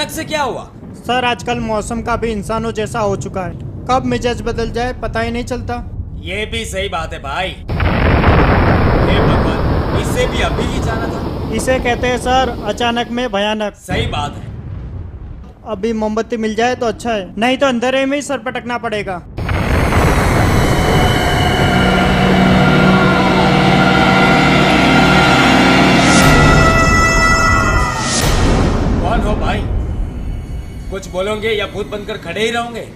अचानक से क्या हुआ? सर आजकल मौसम का भी इंसानों जैसा हो चुका है, कब मिजाज बदल जाए पता ही नहीं चलता। ये भी सही बात है भाई। हे भगवान, इसे भी अभी ही जाना था। इसे कहते हैं सर अचानक में भयानक। सही बात है। अभी मोमबत्ती मिल जाए तो अच्छा है, नहीं तो अंधेरे में ही सर पटकना पड़ेगा। कौन हो भाई? कुछ बोलोगे या भूत बनकर खड़े ही रहोगे?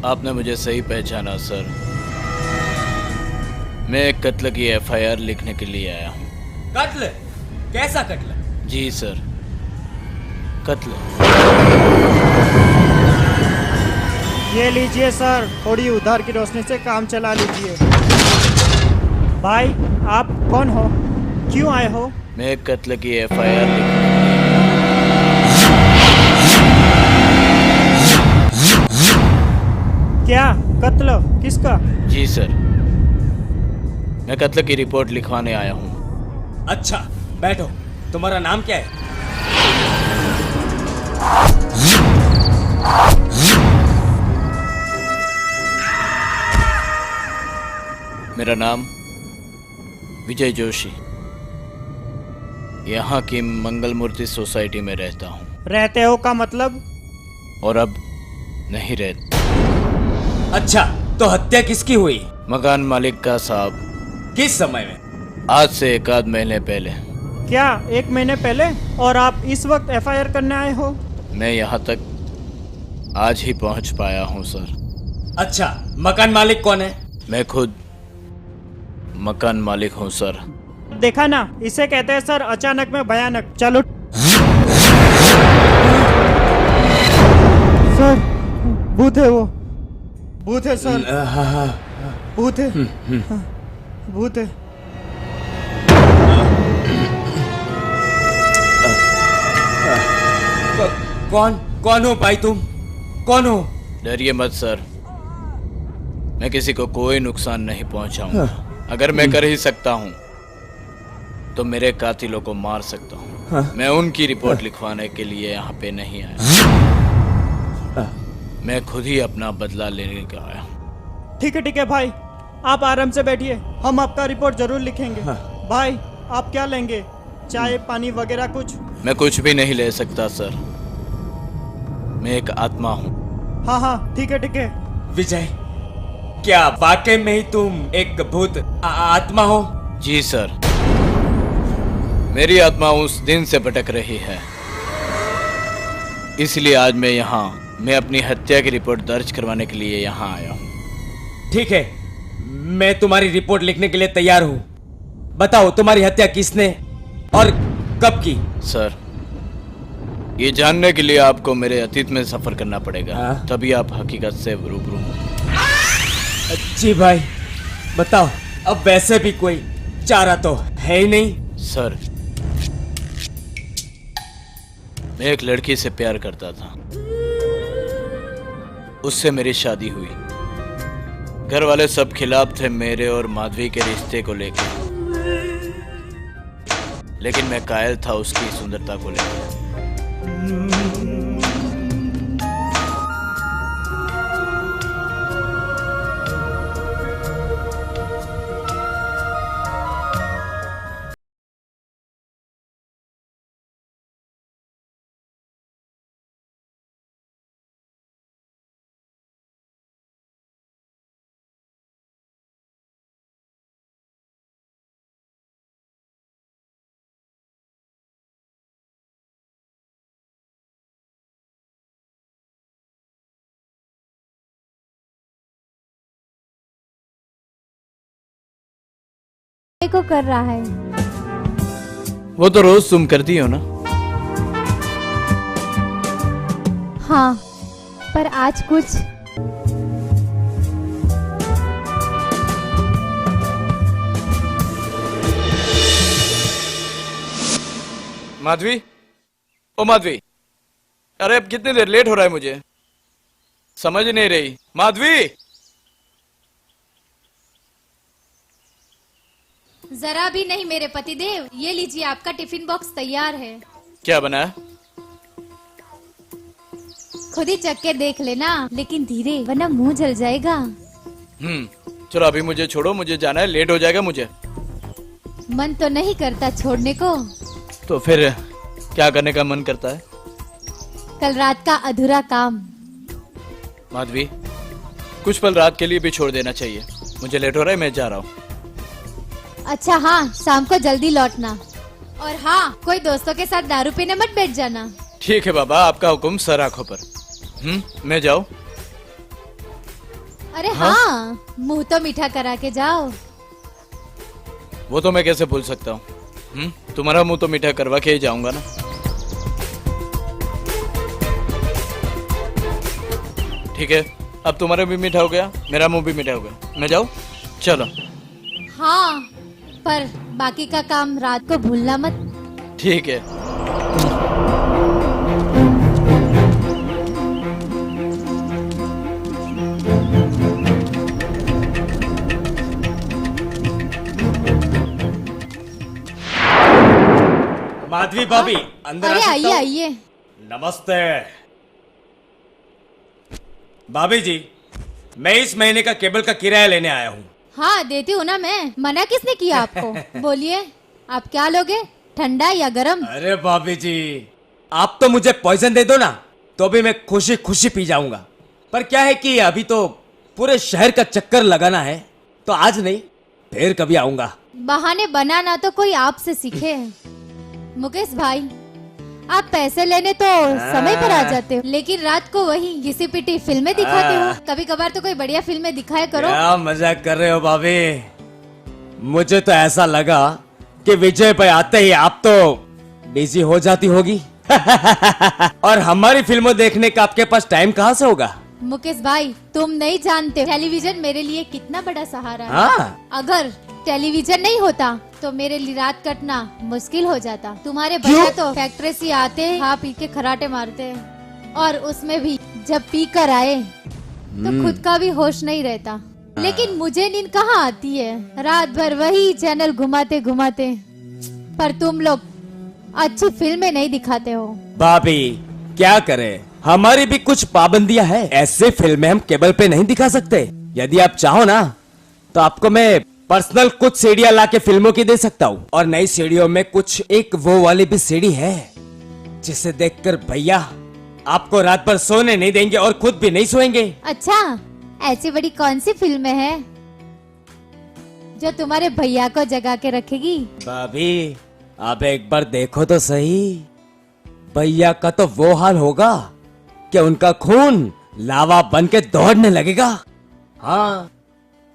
आपने मुझे सही पहचाना सर। मैं एक कत्ल की एफआईआर लिखने के लिए आया हूँ। कत्ल? कैसा कत्ल? जी सर, कत्ल। ये लीजिए सर, थोड़ी उधार की रोशनी से काम चला लीजिए। भाई आप कौन हो, क्यों आए हो? मैं एक कत्ल की एफआईआर लिखने क्या कत्ल, किसका? जी सर, मैं कत्ल की रिपोर्ट लिखवाने आया हूँ। अच्छा बैठो। तुम्हारा नाम क्या है? मेरा नाम विजय जोशी। यहाँ की मंगल मूर्ति सोसाइटी में रहता हूँ। रहते हो का मतलब? और अब नहीं रहता। अच्छा, तो हत्या किसकी हुई? मकान मालिक का साहब। किस समय में? आज से एक आध महीने पहले। क्या 1 महीने पहले? और आप इस वक्त एफआईआर करने आए हो? मैं यहाँ तक आज ही पहुँच पाया हूँ सर। अच्छा, मकान मालिक कौन है? मैं खुद मकान मालिक हूँ सर। देखा ना, इसे कहते हैं सर अचानक में भयानक। चलो सर, भूत है वो, भूत है सर, भूत है, भूत है। कौन हो भाई तुम? कौन हो? डरिए मत सर, मैं किसी को कोई नुकसान नहीं पहुंचाऊंगा। अगर मैं कर ही सकता हूं तो मेरे कातिलों को मार सकता हूं। मैं उनकी रिपोर्ट लिखवाने के लिए यहाँ पे नहीं आया, मैं खुद ही अपना बदला लेने का आया। ठीक है भाई, आप आराम से बैठिए, हम आपका रिपोर्ट जरूर लिखेंगे। भाई आप क्या लेंगे, चाय पानी वगैरह कुछ? मैं कुछ भी नहीं ले सकता सर, मैं एक आत्मा हूँ। हाँ ठीक है। विजय, क्या वाकई में ही तुम एक भूत आत्मा हो? जी सर, मेरी आत्मा उस दिन से भटक रही है, इसलिए आज मैं अपनी हत्या की रिपोर्ट दर्ज करवाने के लिए यहाँ आया हूँ। ठीक है, मैं तुम्हारी रिपोर्ट लिखने के लिए तैयार हूँ। बताओ तुम्हारी हत्या किसने और कब की? सर, ये जानने के लिए आपको मेरे अतीत में सफर करना पड़ेगा, तभी आप हकीकत से रूबरू होंगे। जी भाई बताओ। अब वैसे भी कोई चारा तो है ही नहीं। सर, मैं एक लड़की से प्यार करता था, उससे मेरी शादी हुई। घर वाले सब खिलाफ थे मेरे और माधवी के रिश्ते को लेकर, लेकिन मैं कायल था उसकी सुंदरता को लेकर। को कर रहा है। वो तो रोज तुम करती हो ना? हाँ, पर आज कुछ माधवी, ओ माधवी, अरे अब कितनी देर लेट हो रहा है, मुझे समझ नहीं रही। माधवी, जरा भी नहीं मेरे पतिदेव, ये लीजिए आपका टिफिन बॉक्स तैयार है। क्या बना है? खुद ही चख के देख लेना, लेकिन धीरे वरना मुंह जल जाएगा। चलो अभी मुझे छोड़ो, मुझे जाना है, लेट हो जाएगा मुझे। मन तो नहीं करता छोड़ने को। तो फिर क्या करने का मन करता है? कल रात का अधूरा काम। माधवी, कुछ पल रात के लिए भी छोड़ देना चाहिए। मुझे लेट हो रहा है, मैं जा रहा हूँ। अच्छा हाँ, शाम को जल्दी लौटना। और हाँ, कोई दोस्तों के साथ दारू पीने मत बैठ जाना। ठीक है बाबा, आपका हुक्म सर आंखों पर। मैं जाऊँ? अरे हाँ, मुंह तो मीठा करा के जाओ। वो तो मैं कैसे भूल सकता हूँ। तुम्हारा मुंह तो मीठा करवा के ही जाऊंगा ना। ठीक है, अब तुम्हारा भी मीठा हो गया, मेरा मुंह भी मीठा हो गया। मैं जाऊँ? चलो। हाँ, पर बाकी का काम रात को भूलना मत। ठीक है। माधवी भाभी, अंदर आ अरे सकता आइए हूँ? आइए। नमस्ते भाभी जी, मैं इस महीने का केबल का किराया लेने आया हूँ। हाँ देती हूँ ना मैं, मना किसने किया आपको? बोलिए, आप क्या लोगे, ठंडा या गरम? अरे भाभी जी, आप तो मुझे पॉइजन दे दो ना, तो भी मैं खुशी खुशी पी जाऊंगा। पर क्या है कि अभी तो पूरे शहर का चक्कर लगाना है, तो आज नहीं, फिर कभी आऊंगा। बहाने बनाना तो कोई आपसे सीखे। मुकेश भाई, आप पैसे लेने तो समय पर आ जाते हो, लेकिन रात को वही घिसी पिटी फिल्में दिखाते हो। कभी कभार तो कोई बढ़िया फिल्में दिखाया करो। क्या मजाक कर रहे हो भाभी? मुझे तो ऐसा लगा कि विजय भाई आते ही आप तो बिजी हो जाती होगी। और हमारी फिल्मों देखने का आपके पास टाइम कहाँ से होगा? मुकेश भाई, तुम नहीं जानते टेलीविजन मेरे लिए कितना बड़ा सहारा है। हाँ। अगर टेलीविजन नहीं होता तो मेरे लिए रात कटना मुश्किल हो जाता। तुम्हारे भैया तो फैक्ट्री से आते खा पी के खराटे मारते, और उसमें भी जब पी कर आए तो खुद का भी होश नहीं रहता। लेकिन मुझे नींद कहाँ आती है, रात भर वही चैनल घुमाते घुमाते। पर तुम लोग अच्छी फिल्में नहीं दिखाते हो। भाभी क्या करे, हमारी भी कुछ पाबंदियां हैं। ऐसे फिल्में हम केबल पे नहीं दिखा सकते। यदि आप चाहो ना तो आपको मैं पर्सनल कुछ सीढ़ियां ला के फिल्मों की दे सकता हूँ। और नई सीढ़ियों में कुछ एक वो वाली भी सीढ़ी है जिसे देखकर भैया आपको रात भर सोने नहीं देंगे और खुद भी नहीं सोएंगे। अच्छा, ऐसी बड़ी कौन सी फिल्में हैं जो तुम्हारे भैया को जगा के रखेगी? भाभी आप एक बार देखो तो सही, भैया का तो वो हाल होगा कि उनका खून लावा बन के दौड़ने लगेगा। हाँ,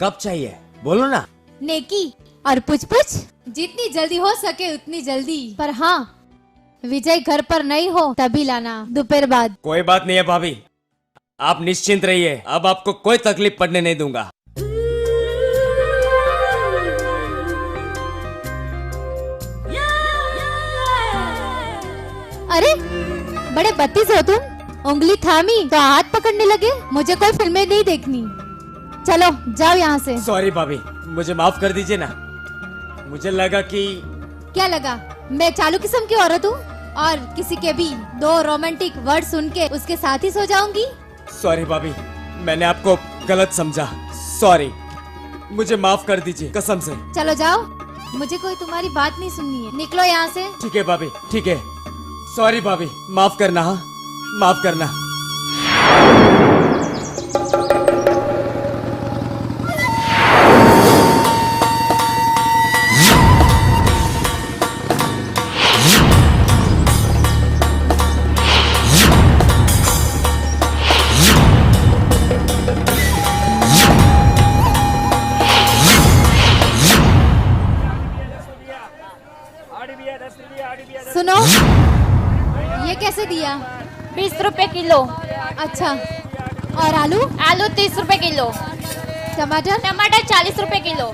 कब चाहिए बोलो ना। नेकी और पुछ पुछ, जितनी जल्दी हो सके उतनी जल्दी। पर हाँ, विजय घर पर नहीं हो तभी लाना, दोपहर बाद। कोई बात नहीं है भाभी, आप निश्चिंत रहिए, अब आपको कोई तकलीफ पड़ने नहीं दूंगा। अरे बड़े बत्तीस हो तुम, उंगली थामी तो हाथ पकड़ने लगे। मुझे कोई फिल्में नहीं देखनी, चलो जाओ यहाँ से। सॉरी भाभी, मुझे माफ कर दीजिए ना। मुझे लगा कि क्या लगा, मैं चालू किस्म की औरत हूँ और किसी के भी दो रोमांटिक वर्ड सुन के उसके साथ ही सो जाऊंगी? सॉरी भाभी, मैंने आपको गलत समझा। सॉरी, मुझे माफ कर दीजिए कसम से। चलो जाओ, मुझे कोई तुम्हारी बात नहीं सुननी है, निकलो यहाँ से। ठीक है भाभी, ठीक है। सॉरी भाभी, माफ करना। हाँ, माफ करना। सुनो, ये कैसे दिया? 20 रुपए किलो। अच्छा, और आलू? आलू 30 रुपए किलो। टमाटर? टमाटर 40 रुपए किलो।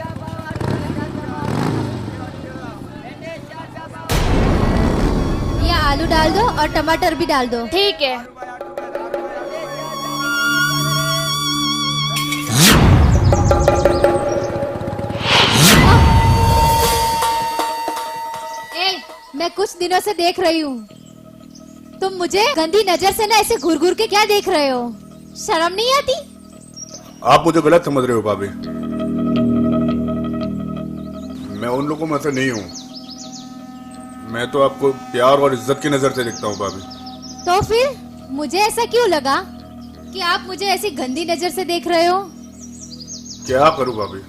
ये आलू डाल दो और टमाटर भी डाल दो। ठीक है। मैं कुछ दिनों से देख रही हूँ, तुम मुझे गंदी नजर से ना ऐसे घूर घूर के क्या देख रहे हो? शर्म नहीं आती? आप मुझे गलत समझ रहे हो भाभी। मैं उन लोगों में से नहीं हूँ। मैं तो आपको प्यार और इज्जत की नजर से देखता हूँ भाभी। तो फिर मुझे ऐसा क्यों लगा कि आप मुझे ऐसी गंदी नजर से देख रहे हो? क्या करूँ भाभी,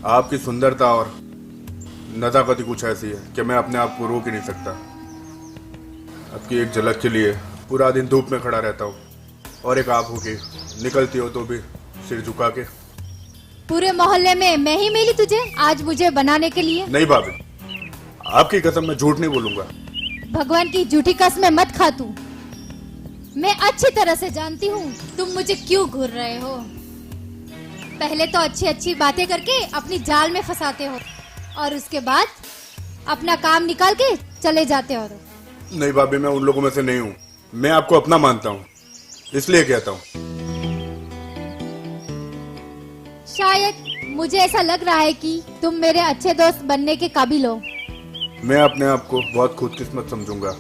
आपकी सुंदरता और नजाकत ही कुछ ऐसी है कि मैं अपने आप को रोक ही नहीं सकता। आपकी एक झलक के लिए पूरा दिन धूप में खड़ा रहता हूँ, और एक आप हो के निकलती हो तो भी सिर झुका के। पूरे मोहल्ले में मैं ही मिली तुझे आज मुझे बनाने के लिए? नहीं भाभी, आपकी कसम मैं झूठ नहीं बोलूंगा। भगवान की झूठी कसमें मत खा तू। मैं अच्छी तरह से जानती हूँ तुम मुझे क्यों घूर रहे हो। पहले तो अच्छी अच्छी बातें करके अपनी जाल में फंसाते हो और उसके बाद अपना काम निकाल के चले जाते हो। नहीं भाभी, मैं उन लोगों में से नहीं हूँ। मैं आपको अपना मानता हूँ, इसलिए कहता हूँ। शायद मुझे ऐसा लग रहा है कि तुम मेरे अच्छे दोस्त बनने के काबिल हो। मैं अपने आप को बहुत खुशकिस्मत समझूंगा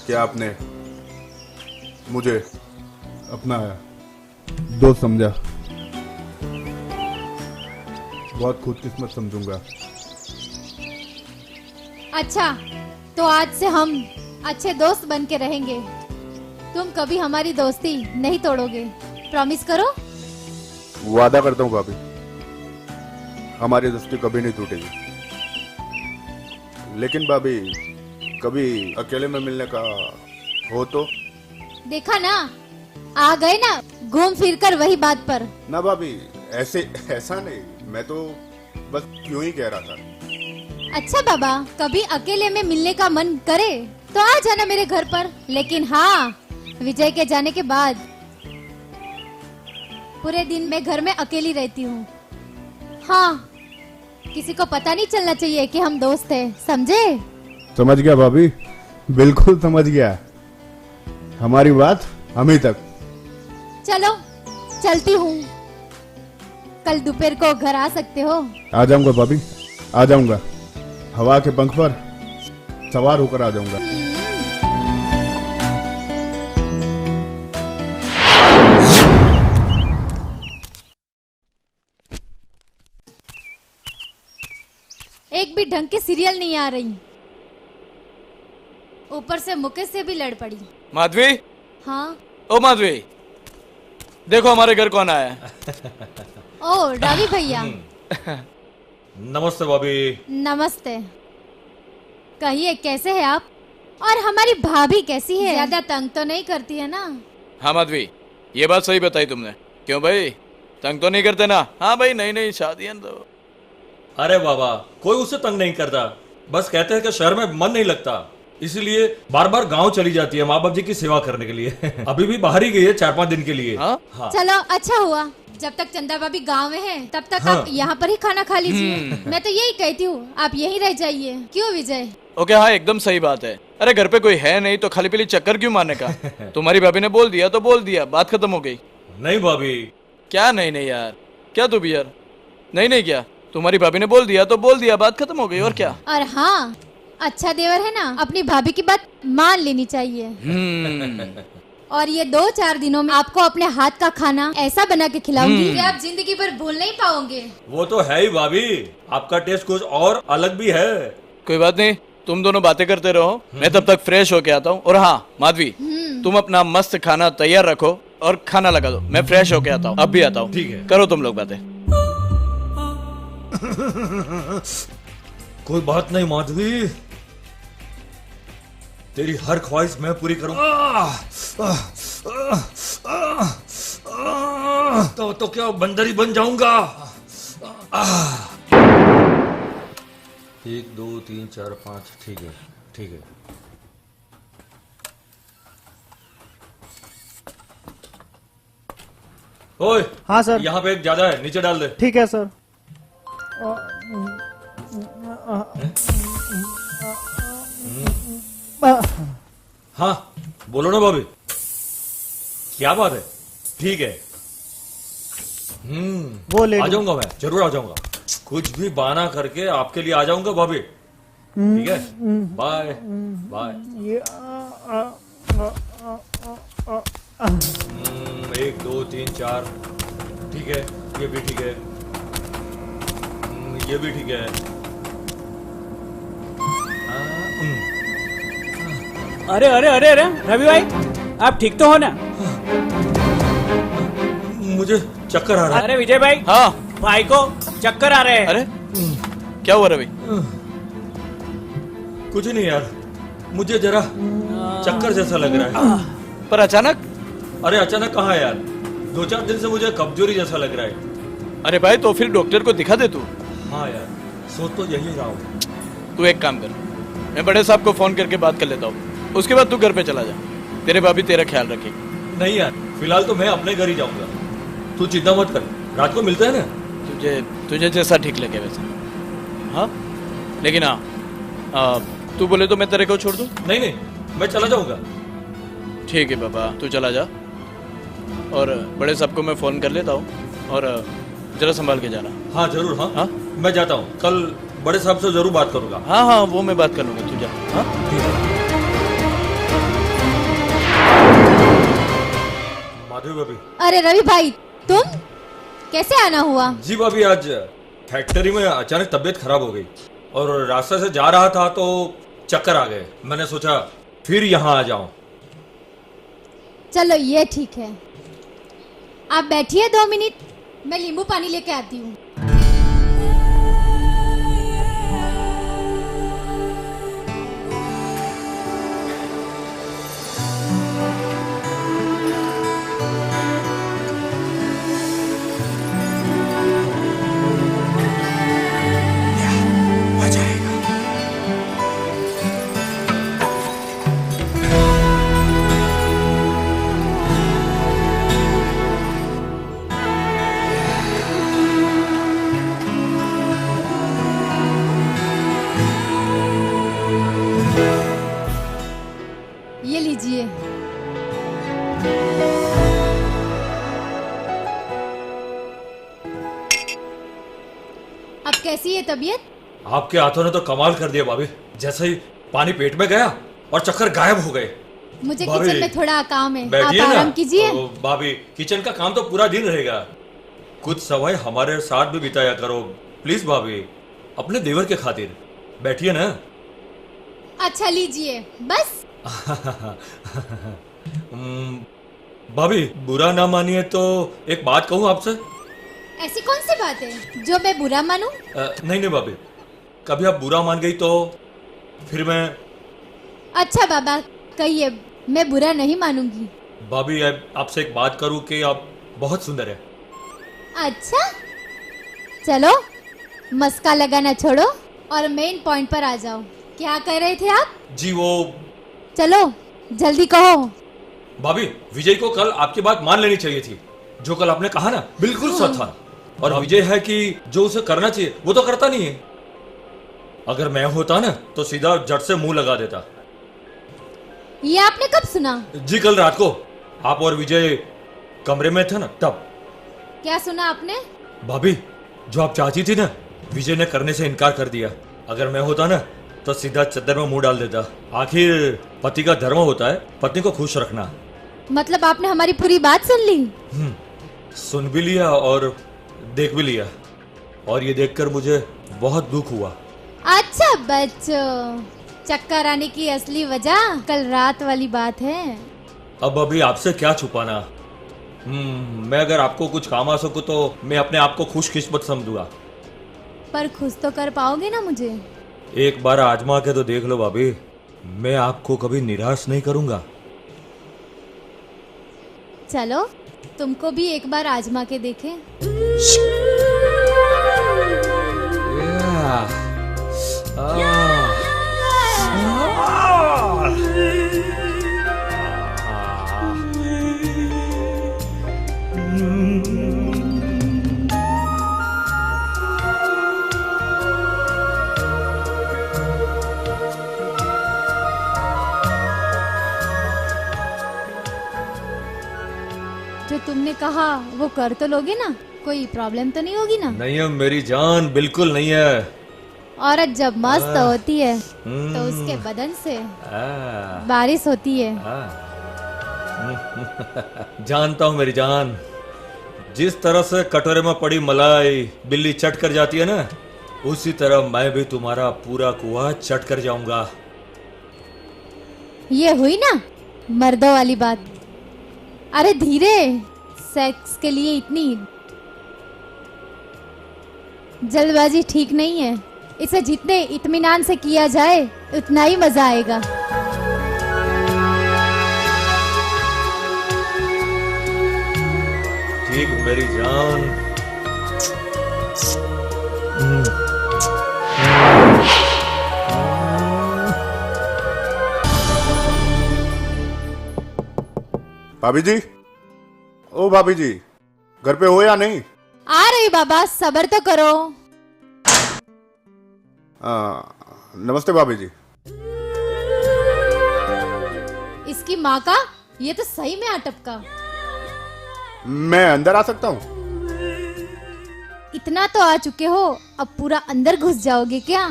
कि आपने मुझे अपना दोस्त समझा। बहुत खुशकिस्मत समझूंगा। अच्छा, तो आज से हम अच्छे दोस्त बन के रहेंगे। तुम कभी हमारी दोस्ती नहीं तोड़ोगे, प्रॉमिस करो। वादा करता हूँ भाभी, हमारी दोस्ती कभी नहीं टूटेगी। लेकिन भाभी, कभी अकेले में मिलने का हो तो? देखा ना, आ गए ना घूम फिर कर वही बात पर। ना भाभी, ऐसा नहीं, मैं तो बस यूं ही कह रहा था। अच्छा बाबा, कभी अकेले में मिलने का मन करे तो आ जाना मेरे घर पर। लेकिन हाँ, विजय के जाने के बाद पूरे दिन मैं घर में अकेली रहती हूँ। हाँ, किसी को पता नहीं चलना चाहिए कि हम दोस्त हैं, समझे? समझ गया भाभी, बिल्कुल समझ गया। हमारी बात अभी तक। चलो चलती हूँ, कल दोपहर को घर आ सकते हो? आ जाऊंगा भाभी, आ जाऊंगा। हवा के पंख पर सवार होकर आ जाऊंगा। एक भी ढंग के सीरियल नहीं आ रही, ऊपर से मुकेश से भी लड़ पड़ी। माधवी, हाँ? ओ माधवी, देखो हमारे घर कौन आया है। ओ रवि भैया। नमस्ते भाभी। नमस्ते। कहिए कैसे हैं आप? और हमारी भाभी कैसी है? ज्यादा तंग तो नहीं करती है ना? हाँ माधवी, ये बात सही बताई तुमने। क्यों भाई, तंग तो नहीं करते ना? हाँ भाई, नई शादी है तो। अरे बाबा, कोई उसे तंग नहीं करता, बस कहते हैं कि शहर में मन नहीं लगता, इसलिए बार बार गांव चली जाती है माँ बाप जी की सेवा करने के लिए। अभी भी बाहर ही गई है 4-5 दिन के लिए। हाँ? हाँ। चलो अच्छा हुआ, जब तक चंदा भाभी गांव में है तब तक हाँ। आप यहाँ पर ही खाना खा लीजिए। मैं तो यही कहती हूँ, आप यहीं रह जाइए। क्यों विजय? ओके, हाँ एकदम सही बात है। अरे घर पे कोई है नहीं तो खाली पीली चक्कर क्यों मारने का। तुम्हारी भाभी ने बोल दिया तो बोल दिया, बात खत्म हो गई। नहीं भाभी। क्या नहीं यार, क्या तू भी यार नहीं क्या, तुम्हारी भाभी ने बोल दिया तो बोल दिया, बात खत्म हो गई, और क्या। और हाँ, अच्छा देवर है ना, अपनी भाभी की बात मान लेनी चाहिए। और ये 2-4 दिनों में आपको अपने हाथ का खाना ऐसा बना के खिलाऊंगी कि आप जिंदगी भर भूल नहीं पाओगे। वो तो है ही भाभी, आपका टेस्ट कुछ और अलग भी है। कोई बात नहीं, तुम दोनों बातें करते रहो, मैं तब तक फ्रेश होके आता हूँ। और हाँ माधवी, तुम अपना मस्त खाना तैयार रखो और खाना लगा दो, मैं फ्रेश होके आता हूँ। अब भी आता हूँ। ठीक है। करो तुम लोग बातें। कोई बात नहीं माधवी, तेरी हर ख्वाहिश मैं पूरी करूंगा। तो क्या बंदर ही बन जाऊंगा। 1 2 3 4 5, ठीक है। ओए, हाँ सर। यहाँ पे एक ज्यादा है, नीचे डाल दे। ठीक है सर। हाँ बोलो ना भाभी, क्या बात है? ठीक है। वो ले आ लो। जाऊंगा, मैं जरूर आ जाऊंगा। कुछ भी बहाना करके आपके लिए आ जाऊंगा भाभी। ठीक है, बाय बाय। ये 1 2 3 4 ठीक है, ये भी ठीक है, ये भी ठीक है। अरे अरे अरे अरे रवि भाई, आप ठीक तो हो ना? मुझे चक्कर आ रहा है। अरे विजय भाई, हाँ। भाई को चक्कर आ रहे हैं। अरे क्या हुआ रवि? कुछ नहीं यार, मुझे जरा चक्कर जैसा लग रहा है। पर अचानक? अरे अचानक कहाँ यार, 2-4 दिन से मुझे कमजोरी जैसा लग रहा है। अरे भाई तो फिर डॉक्टर को दिखा दे तू। हाँ यार, सोच तो यही रहा हूँ। तू एक काम कर, मैं बड़े साहब को फोन करके बात कर लेता हूँ, उसके बाद तू घर पे चला जा। तेरे भाभी तेरा ख्याल रखेगी। नहीं यार, फिलहाल तो मैं अपने घर ही जाऊंगा। तू चिंता मत कर, रात को मिलते हैं ना। तुझे जैसा ठीक लगे वैसे। हाँ लेकिन हाँ, तू बोले तो मैं तेरे को छोड़ दूँ? नहीं नहीं, मैं चला जाऊंगा। ठीक है बाबा, तू चला जा। और बड़े साहब को मैं फोन कर लेता हूँ, और जरा संभाल के जाना। हाँ जरूर। हाँ, हाँ? मैं जाता हूँ, कल बड़े साहब से जरूर बात करूंगा। हाँ हाँ, वो मैं बात कर लूँगा, तू जा। हाँ माधवी भाभी। अरे रवि भाई, तुम कैसे आना हुआ? जी भाभी, आज फैक्ट्री में अचानक तबीयत खराब हो गई और रास्ते से जा रहा था तो चक्कर आ गए। मैंने सोचा फिर यहाँ आ जाऊं। चलो ये ठीक है, आप बैठिए 2 मिनट, मैं नींबू पानी लेके आती हूँ। ये लीजिए। अब कैसी है तबीयत? आपके हाथों ने तो कमाल कर दिया भाभी। जैसे ही पानी पेट में गया और चक्कर गायब हो गए। मुझे भाभी, किचन में थोड़ा काम है, आप बैठिए ना। आराम कीजिए। तो भाभी, किचन का काम तो पूरा दिन रहेगा, कुछ समय हमारे साथ भी बिताया करो प्लीज भाभी, अपने देवर के खातिर। बैठिए ना। अच्छा लीजिए बस। भाभी, बुरा ना मानिए तो एक बात कहूँ आपसे। ऐसी कौन सी बात है जो मैं बुरा मानूं? नहीं नहीं भाभी, कभी आप बुरा मान गई तो फिर मैं। अच्छा बाबा कहिए, मैं बुरा नहीं मानूंगी। भाभी, आपसे एक बात करूं कि आप बहुत सुंदर है। अच्छा चलो, मस्का लगाना छोड़ो और मेन पॉइंट पर आ जाओ। क्या कह रहे थे आप? जी वो, चलो जल्दी कहो। भाभी, विजय को कल आपकी बात मान लेनी चाहिए थी। जो कल आपने कहा ना, बिल्कुल सच था। और विजय है कि जो उसे करना चाहिए वो तो करता नहीं है। अगर मैं होता ना तो सीधा जट से मुंह लगा देता। ये आपने कब सुना? जी कल रात को आप और विजय कमरे में थे ना, तब। क्या सुना आपने? भाभी, जो आप चाहती थी ना, विजय ने करने से इनकार कर दिया। अगर मैं होता ना तो सीधा चद्दर में मुंह डाल देता। आखिर पति का धर्म होता है पत्नी को खुश रखना। मतलब आपने हमारी पूरी बात सुन ली? सुन भी लिया और देख भी लिया, और ये देखकर मुझे बहुत दुख हुआ। अच्छा बच्चों, चक्कर आने की असली वजह कल रात वाली बात है। अब अभी आपसे क्या छुपाना। मैं अगर आपको कुछ काम आ सकूं तो मैं अपने आप को खुशकिस्मत समझूंगा। पर खुश तो कर पाओगे ना मुझे? एक बार आजमा के तो देख लो भाभी, मैं आपको कभी निराश नहीं करूंगा। चलो तुमको भी एक बार आजमा के देखें। जो तुमने कहा वो कर तो लोगे ना? कोई प्रॉब्लम तो नहीं होगी ना? नहीं है मेरी जान, बिल्कुल नहीं है। औरत जब मस्त होती है तो उसके बदन से बारिश होती है। जानता हूँ मेरी जान, जिस तरह से कटोरे में पड़ी मलाई बिल्ली चट कर जाती है ना, उसी तरह मैं भी तुम्हारा पूरा कुआं चट कर जाऊंगा। ये हुई ना मर्दों वाली बात। अरे धीरे, सेक्स के लिए इतनी जल्दबाजी ठीक नहीं है। इसे जितने इत्मीनान से किया जाए उतना ही मजा आएगा। ठीक मेरी जान। भाभी जी, ओ भाभी जी, घर पे हो या नहीं? आ रही बाबा, सब्र तो करो। नमस्ते भाभी जी। इसकी माँ का ये तो सही में अटपका। मैं अंदर आ सकता हूँ? इतना तो आ चुके हो, अब पूरा अंदर घुस जाओगे क्या?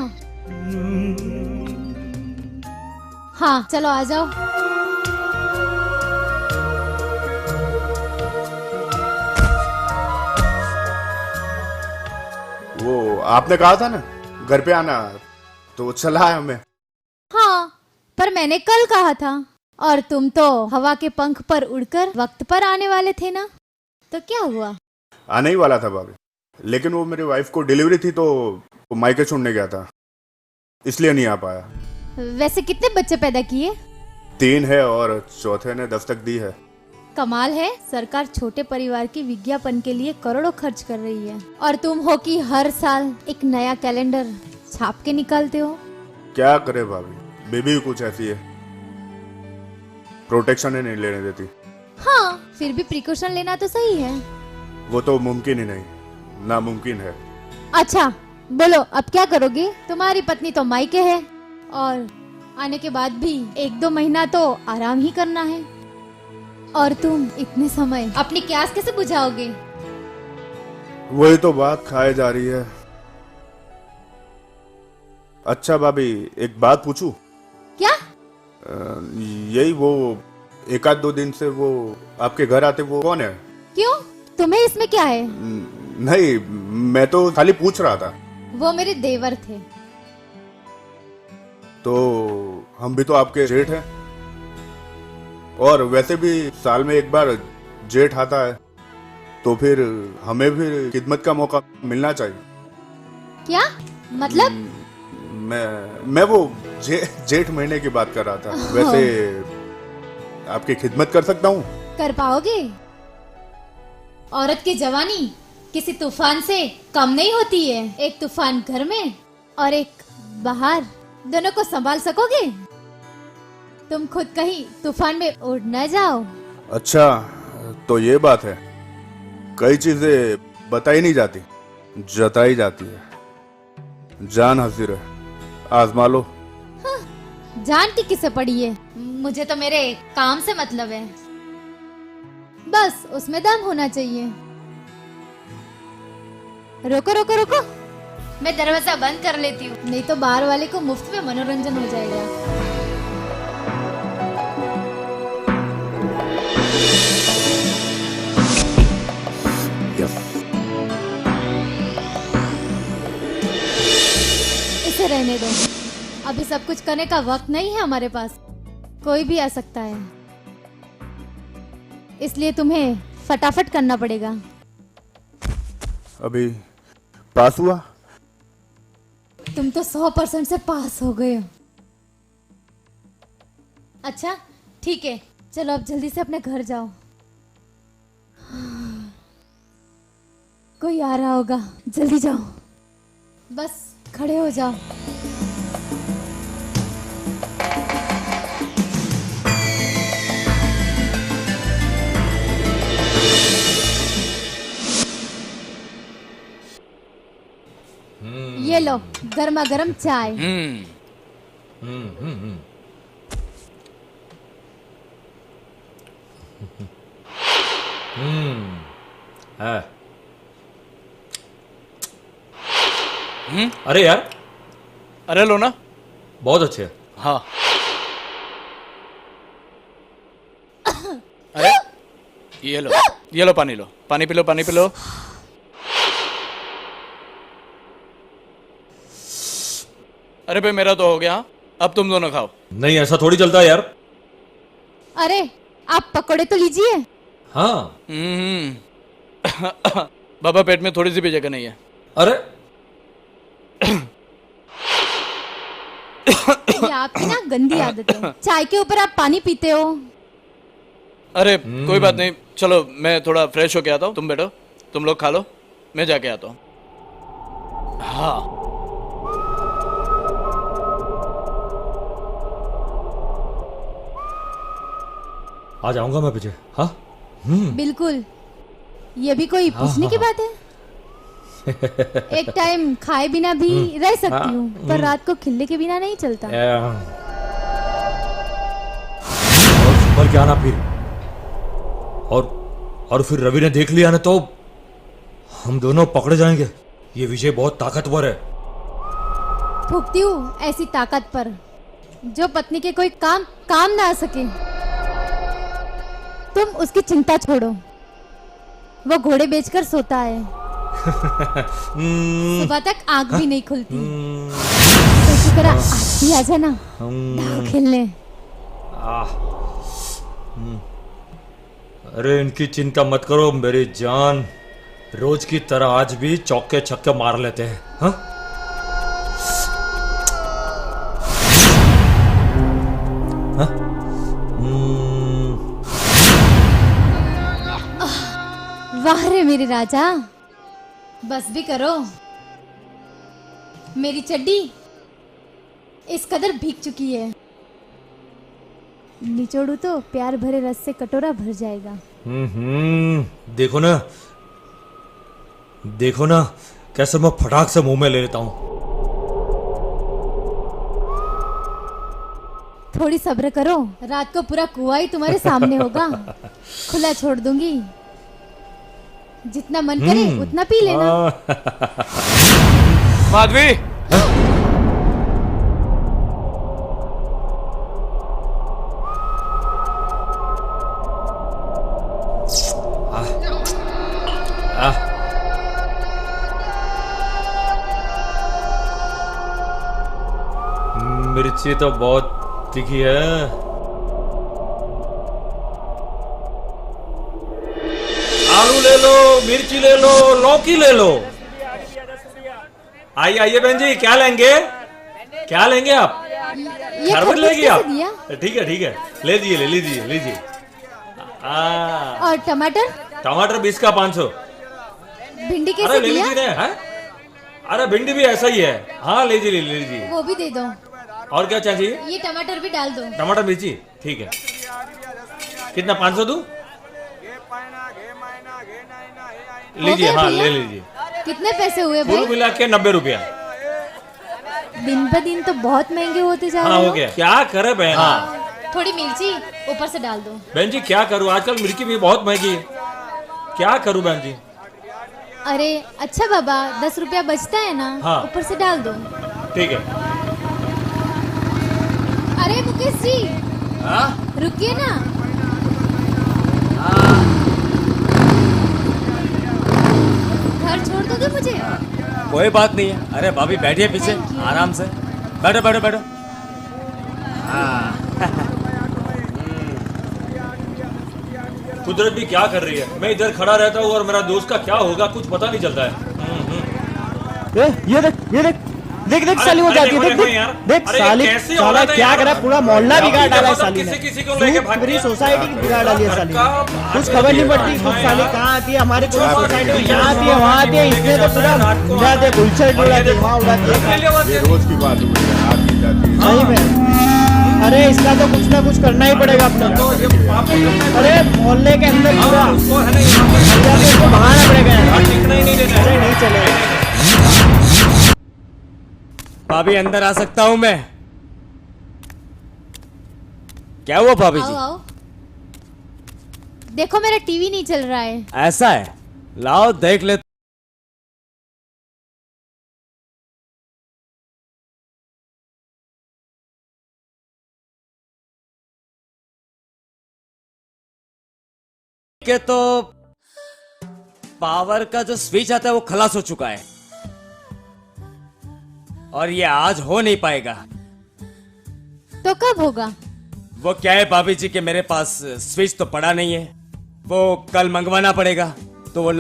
हाँ चलो आ जाओ। वो आपने कहा था ना घर पे आना, तो चला आया मैं। हाँ पर मैंने कल कहा था, और तुम तो हवा के पंख पर उड़कर वक्त पर आने वाले थे ना, तो क्या हुआ? आने ही वाला था भाभी, लेकिन वो मेरी वाइफ को डिलीवरी थी तो वो मायके छोड़ने गया था, इसलिए नहीं आ पाया। वैसे कितने बच्चे पैदा किए? 3 है और चौथे ने दस्तक दी है। कमाल है, सरकार छोटे परिवार की विज्ञापन के लिए करोड़ों खर्च कर रही है, और तुम हो कि हर साल एक नया कैलेंडर छाप के निकालते हो। क्या करे भाभी, बेबी कुछ ऐसी है, प्रोटेक्शन ही नहीं लेने देती। हाँ फिर भी प्रिकॉशन लेना तो सही है। वो तो मुमकिन ही नहीं, नामुमकिन है। अच्छा बोलो अब क्या करोगे? तुम्हारी पत्नी तो मायके है, और आने के बाद भी 1-2 महीना तो आराम ही करना है, और तुम इतने समय अपनी प्यास कैसे बुझाओगे? वही तो बात खाए जा रही है। अच्छा भाभी, एक बात पूछूं? क्या? यही वो 1-2 दिन से वो आपके घर आते, वो कौन है? क्यों, तुम्हें इसमें क्या है? नहीं, मैं तो खाली पूछ रहा था। वो मेरे देवर थे। तो हम भी तो आपके जेठ हैं, और वैसे भी साल में एक बार जेठ आता है, तो फिर हमें भी खिदमत का मौका मिलना चाहिए। क्या मतलब? मैं वो जेठ महीने की बात कर रहा था। वैसे आपकी खिदमत कर सकता हूँ? कर पाओगे? औरत की जवानी किसी तूफान से कम नहीं होती है। एक तूफान घर में और एक बाहर, दोनों को संभाल सकोगे? तुम खुद कहीं तूफान में उड़ न जाओ। अच्छा तो ये बात है, कई चीजें बताई नहीं जाती, जताई जाती है। जान हाजिर है, आजमा लो। हाँ, जान की किसे पड़ी है? मुझे तो मेरे काम से मतलब है, बस उसमें दम होना चाहिए। रोको रोको रोको, मैं दरवाजा बंद कर लेती हूँ, नहीं तो बाहर वाले को मुफ्त में मनोरंजन हो जाएगा। इसे रहने दो, अभी सब कुछ करने का वक्त नहीं है हमारे पास, कोई भी आ सकता है, इसलिए तुम्हें फटाफट करना पड़ेगा। अभी पास हुआ? तुम तो 100% से पास हो गए हो। अच्छा ठीक है, चलो अब जल्दी से अपने घर जाओ। कोई आ रहा होगा, जल्दी जाओ, बस खड़े हो जाओ। ये लो गर्मा गर्म चाय। अरे यार, अरे लो ना। बहुत अच्छे। हाँ। अरे ये लो पानी लो, पानी पी लो, पानी पी लो। अरे भाई मेरा तो हो गया, अब तुम दोनों खाओ। नहीं ऐसा थोड़ी चलता है यार। अरे आप पकौड़े तो लीजिए। हाँ। बाबा पेट में थोड़ी सी भी जगह नहीं है। अरे ये आपकी ना गंदी आदत है, चाय के ऊपर आप पानी पीते हो। अरे कोई बात नहीं, चलो मैं थोड़ा फ्रेश होके आता हूँ, तुम बैठो, तुम लोग खा लो, मैं जाके आता हूँ। हाँ। आ जाऊंगा मैं पीछे। हाँ बिल्कुल, ये भी कोई पूछने की बात है। एक टाइम खाए बिना भी रह सकती हूँ, पर रात को खिल्ले के बिना नहीं चलता। और संभल के आना फिर। और फिर रवि ने देख लिया ना तो हम दोनों पकड़े जाएंगे। ये विजय बहुत ताकतवर है। फूकती हूँ ऐसी ताकत पर जो पत्नी के कोई काम ना आ सके। तुम उसकी चिंता छोड़ो, वो घोड़े बेचकर सोता है, सुबह तक आंख भी नहीं खुलती। तो शुक्र आज भी आ जाना दाव खेलने। अरे इनकी चिंता मत करो मेरी जान, रोज की तरह आज भी चौके छक्के मार लेते हैं। हाँ? हाँ? वाह रे मेरे राजा, बस भी करो। मेरी चड्डी इस कदर भीग चुकी है, निचोड़ू तो प्यार भरे रस से कटोरा भर जाएगा। देखो ना कैसे मैं फटाक से मुंह में ले लेता हूँ। थोड़ी सब्र करो, रात को पूरा कुआं ही तुम्हारे सामने होगा। खुला छोड़ दूंगी, जितना मन करे उतना पी लेना। माधवी, मिर्ची तो बहुत तीखी है। आलू ले लो, मिर्ची ले लो, लौकी ले लो। आइए आइए बहन जी, क्या लेंगे? क्या लेंगे आप? ये खरबूज खरबूज लेगी कैसे आप? दिया? ठीक है, ले लीजिए। और टमाटर? टमाटर 20 का 500। भिंडी अरे कैसे ले दिया? लीजिए ना। अरे भिंडी भी ऐसा ही है। हाँ ले लीजिए। वो भी दे दो। और क्या चाहिए? ये टमाटर भी डाल दो। टमाटर मिर्ची ठीक है। कितना 500 दूं? लीजिए। गए हाँ भैया? ले लीजिए। कितने पैसे हुए कुल भाई? मिला के 90 रुपया। दिन ब दिन तो बहुत महंगे होते जा हाँ रहे हो हो। गया। क्या करे बहन? हाँ थोड़ी मिर्ची ऊपर से डाल दो। बहन जी क्या करूँ, आजकल मिर्ची भी बहुत महंगी है। क्या करूँ बहन जी? अरे अच्छा बाबा, 10 रुपया बचता है ना, हाँ। ऊपर से डाल दो। ठीक है। अरे मुकेश जी हाँ? रुकिए ना। घर छोड़ दोगे मुझे? कोई बात नहीं है। अरे भाभी बैठिए पीछे Thank you. आराम से। बैठो। कुदरत भी क्या कर रही है। मैं इधर खड़ा रहता हूँ और मेरा दोस्त का क्या होगा कुछ पता नहीं चलता है। ये देख अरे, साली हो अरे, जाती है। देखो, देख देखो यार। देख अरे, ये साली कैसे हो साला रहा था क्या यार? करा, पूरा मोहल्ला क्या बिगाड़ डाला है मतलब साली ने। किसी को लेके भाग पूरी गया। सोसाइटी की बिगाड़ डाली है साली ने। का- कुछ खबर नहीं पड़ती। कुछ साली कहाँ आती है, हमारी पूरी सोसाइटी में यहाँ आती है, वहाँ आती है। इसने तो पूरा उड़ाते गुलछट उड़ाती है, वहाँ उड़ाती है। ये रोज की बात हुई है, आती जाती है। सही में। अरे इसका तो कुछ ना कुछ करना ही पड़ेगा अपने को। अरे मोहल्ले के अंदर पूरा इसको भगाना पड़ेगा यार। अरे नहीं चलेगा। भाभी अंदर आ सकता हूँ मैं? क्या हुआ भाभी आओ जी? आओ। देखो मेरा टीवी नहीं चल रहा है। ऐसा है, लाओ देख ले। के तो पावर का जो स्विच आता है वो खलास हो चुका है और ये आज हो नहीं पाएगा। तो कब होगा? वो क्या है भाभी जी कि मेरे पास स्विच तो पड़ा नहीं है, वो कल मंगवाना पड़ेगा। तो वो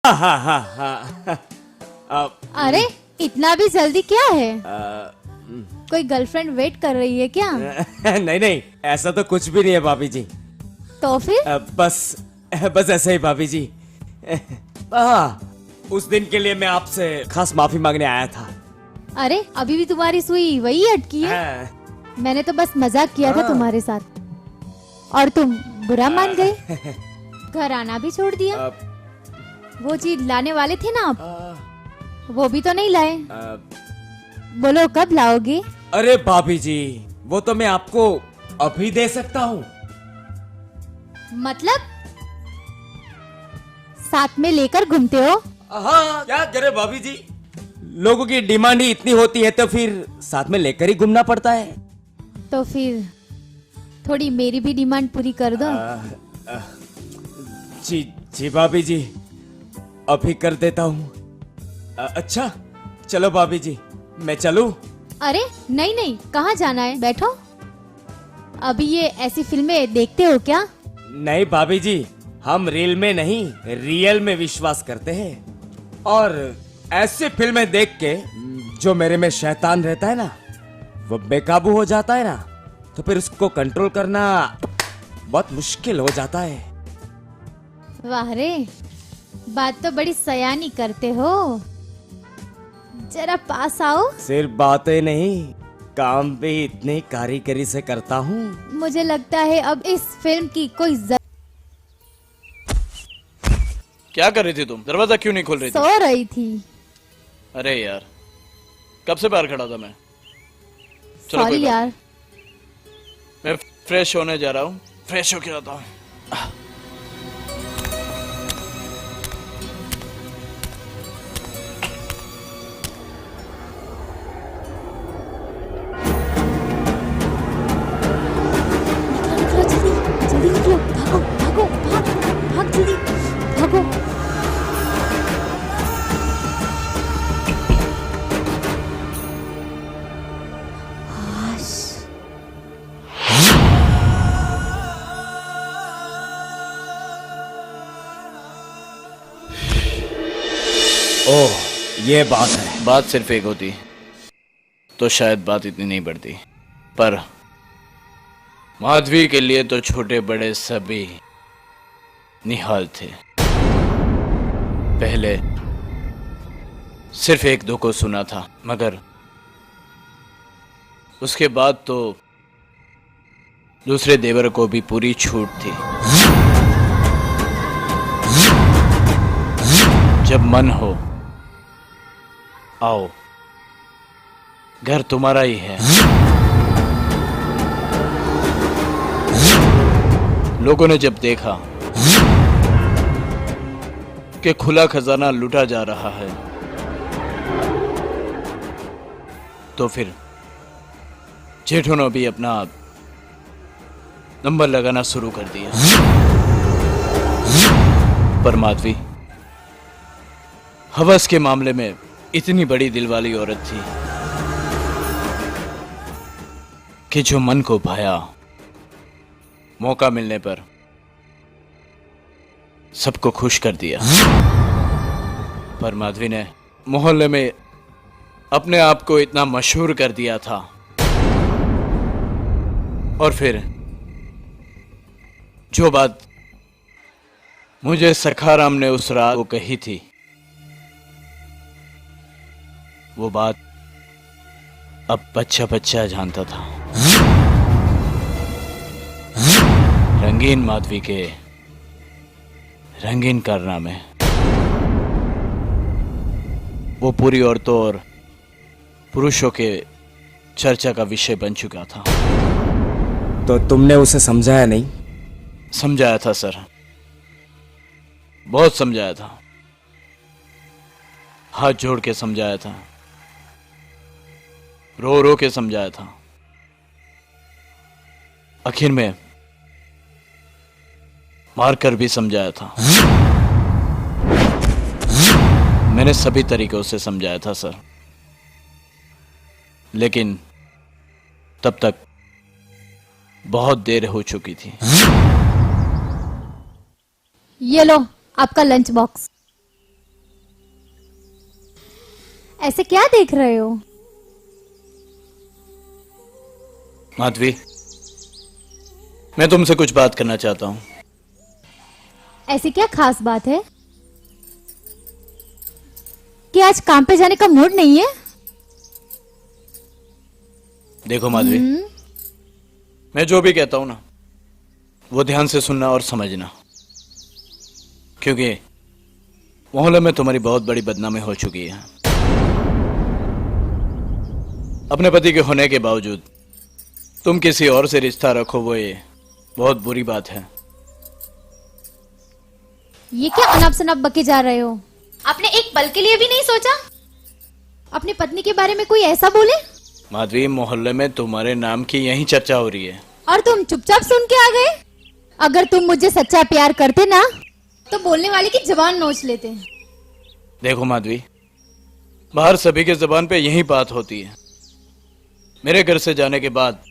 हाँ हाँ हाँ हाँ अरे इतना भी जल्दी क्या है? कोई गर्लफ्रेंड वेट कर रही है क्या? नहीं नहीं, ऐसा तो कुछ भी नहीं है भाभी जी। तो फिर? बस ऐसे ही भाभी जी। उस दिन के लिए मैं आपसे खास माफी मांगने आया था। अरे अभी भी तुम्हारी सुई वही अटकी है? मैंने तो बस मजाक किया था तुम्हारे साथ और तुम बुरा मान गए। घर आना भी छोड़ दिया। वो चीज लाने वाले थे ना आप, वो भी तो नहीं लाए। बोलो कब लाओगे? अरे भाभी जी, वो तो मैं आपको अभी दे सकता हूँ। मतलब साथ में लेकर घूमते हो? हाँ, क्या करे भाभी जी, लोगों की डिमांड ही इतनी होती है तो फिर साथ में लेकर ही घूमना पड़ता है। तो फिर थोड़ी मेरी भी डिमांड पूरी कर दो। जी जी भाभी जी, अभी कर देता हूँ। अच्छा चलो भाभी जी, मैं चलूं? अरे नहीं नहीं, कहाँ जाना है? बैठो। अभी ये ऐसी फिल्में देखते हो क्या? नहीं भाभी जी, हम रील में नहीं रियल में विश्वास करते हैं। और ऐसी फिल्में देख के जो मेरे में शैतान रहता है ना, वो बेकाबू हो जाता है ना, तो फिर उसको कंट्रोल करना बहुत मुश्किल हो जाता है। वाह रे, बात तो बड़ी सयानी करते हो। जरा पास आओ। सिर्फ बातें नहीं, काम भी इतनी कारीगरी से करता हूँ। मुझे लगता है अब इस फिल्म की कोई क्या कर रही थी तुम? दरवाजा क्यों नहीं खोल रही थी? सो रही थी। अरे यार, कब से बाहर खड़ा था मैं। चलो सॉरी कोई बात यार। नहीं। मैं फ्रेश होने जा रहा हूँ, फ्रेश होके आता हूँ। जल्दी निकलो, भागो भागो, भाग भाग, जल्दी भागो। ओह, ये बात है। बात सिर्फ एक होती तो शायद बात इतनी नहीं बढ़ती, पर माधवी के लिए तो छोटे बड़े सभी निहाल थे। पहले सिर्फ एक दो को सुना था, मगर उसके बाद तो दूसरे देवर को भी पूरी छूट थी। जब मन हो आओ, घर तुम्हारा ही है। लोगों ने जब देखा कि खुला खजाना लूटा जा रहा है, तो फिर जेठों ने भी अपना नंबर लगाना शुरू कर दिया। पर माधवी हवस के मामले में इतनी बड़ी दिलवाली औरत थी कि जो मन को भाया, मौका मिलने पर सबको खुश कर दिया। पर माधवी ने मोहल्ले में अपने आप को इतना मशहूर कर दिया था, और फिर जो बात मुझे सखाराम ने उस रात को कही थी, वो बात अब बच्चा बच्चा जानता था। रंगीन माधवी के रंगीन कारनामे वो पूरी औरतों और पुरुषों के चर्चा का विषय बन चुका था। तो तुमने उसे समझाया नहीं? समझाया था सर, बहुत समझाया था, हाथ जोड़ के समझाया था, रो रो के समझाया था। आखिर में मारकर भी समझाया था। मैंने सभी तरीकों से समझाया था सर, लेकिन तब तक बहुत देर हो चुकी थी। ये लो आपका लंच बॉक्स। ऐसे क्या देख रहे हो? माधवी, मैं तुमसे कुछ बात करना चाहता हूं। ऐसी क्या खास बात है कि आज काम पे जाने का मूड नहीं है? देखो माधवी, मैं जो भी कहता हूं ना, वो ध्यान से सुनना और समझना, क्योंकि मोहल्ले में तुम्हारी बहुत बड़ी बदनामी हो चुकी है। अपने पति के होने के बावजूद तुम किसी और से रिश्ता रखो, वो ये बहुत बुरी बात है। ये क्या अनाप शनाप बके जा रहे हो? आपने एक पल के लिए भी नहीं सोचा अपनी पत्नी के बारे में कोई ऐसा बोले? माधवी, मोहल्ले में तुम्हारे नाम की यही चर्चा हो रही है और तुम चुपचाप सुन के आ गए? अगर तुम मुझे सच्चा प्यार करते ना, तो बोलने वाले की जुबान नोच लेते। देखो माधवी, बाहर सभी के जुबान पे यही बात होती है। मेरे घर से जाने के बाद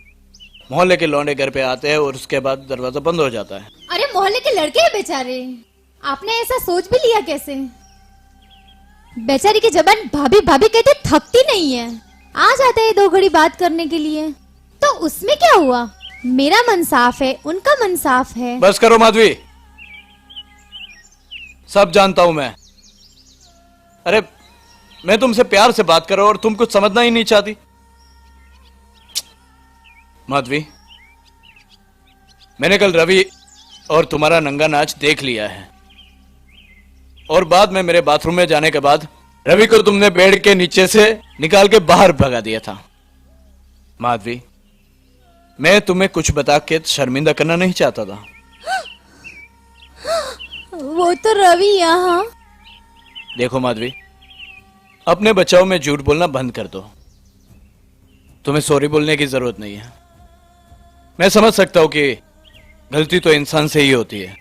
मोहल्ले के लौंडे घर पे आते हैं और उसके बाद दरवाजा बंद हो जाता है। अरे मोहल्ले के लड़के हैं बेचारे, आपने ऐसा सोच भी लिया कैसे? बेचारी की जबान भाभी भाभी कहते थकती नहीं है, आ जाते हैं 2 घड़ी बात करने के लिए, तो उसमें क्या हुआ? मेरा मन साफ है, उनका मन साफ है। बस करो माधवी, सब जानता हूं मैं। अरे मैं तुमसे प्यार से बात कर रहा हूं और तुम कुछ समझना ही नहीं चाहती। माधवी, मैंने कल रवि और तुम्हारा नंगा नाच देख लिया है, और बाद में मेरे बाथरूम में जाने के बाद रवि को तुमने बेड के नीचे से निकाल के बाहर भगा दिया था। माधवी, मैं तुम्हें कुछ बता के शर्मिंदा करना नहीं चाहता था। वो तो रवि यहाँ। देखो माधवी, अपने बचाव में झूठ बोलना बंद कर दो। तुम्हें सॉरी बोलने की जरूरत नहीं है। मैं समझ सकता हूं कि गलती तो इंसान से ही होती है,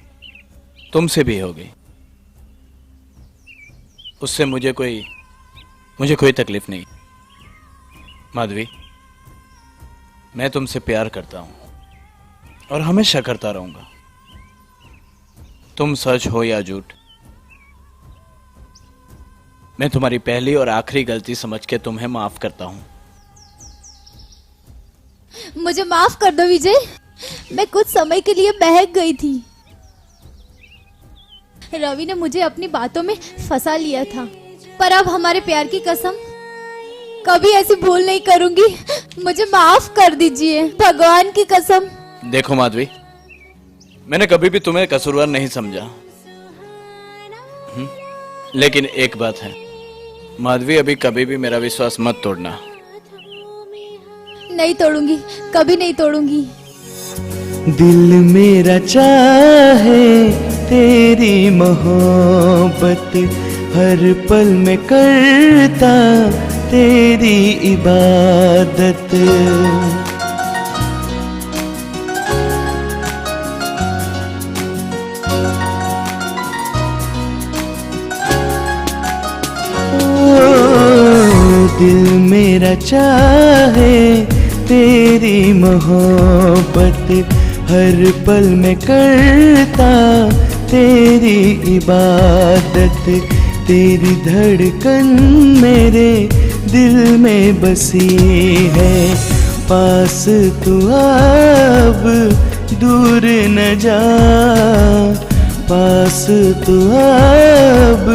तुमसे भी होगी, उससे मुझे कोई तकलीफ नहीं। माधवी, मैं तुमसे प्यार करता हूं और हमेशा करता रहूंगा। तुम सच हो या झूठ, मैं तुम्हारी पहली और आखिरी गलती समझ के तुम्हें माफ करता हूं। मुझे माफ कर दो विजय, मैं कुछ समय के लिए बहक गई थी। रवि ने मुझे अपनी बातों में फंसा लिया था, पर अब हमारे प्यार की कसम, कभी ऐसी भूल नहीं करूंगी। मुझे माफ कर दीजिए, भगवान की कसम। देखो माधवी, मैंने कभी भी तुम्हें कसूरवार नहीं समझा। लेकिन एक बात है माधवी, अभी कभी भी मेरा विश्वास मत तोड़ना। नहीं तोड़ूंगी, कभी नहीं तोड़ूंगी। दिल मेरा चाहे तेरी मोहब्बत, हर पल में करता तेरी इबादत। दिल मेरा चाहे तेरी मोहब्बत, हर पल में करता तेरी इबादत। तेरी धड़कन मेरे दिल में बसी है, पास तू अब दूर न जा, पास तू अब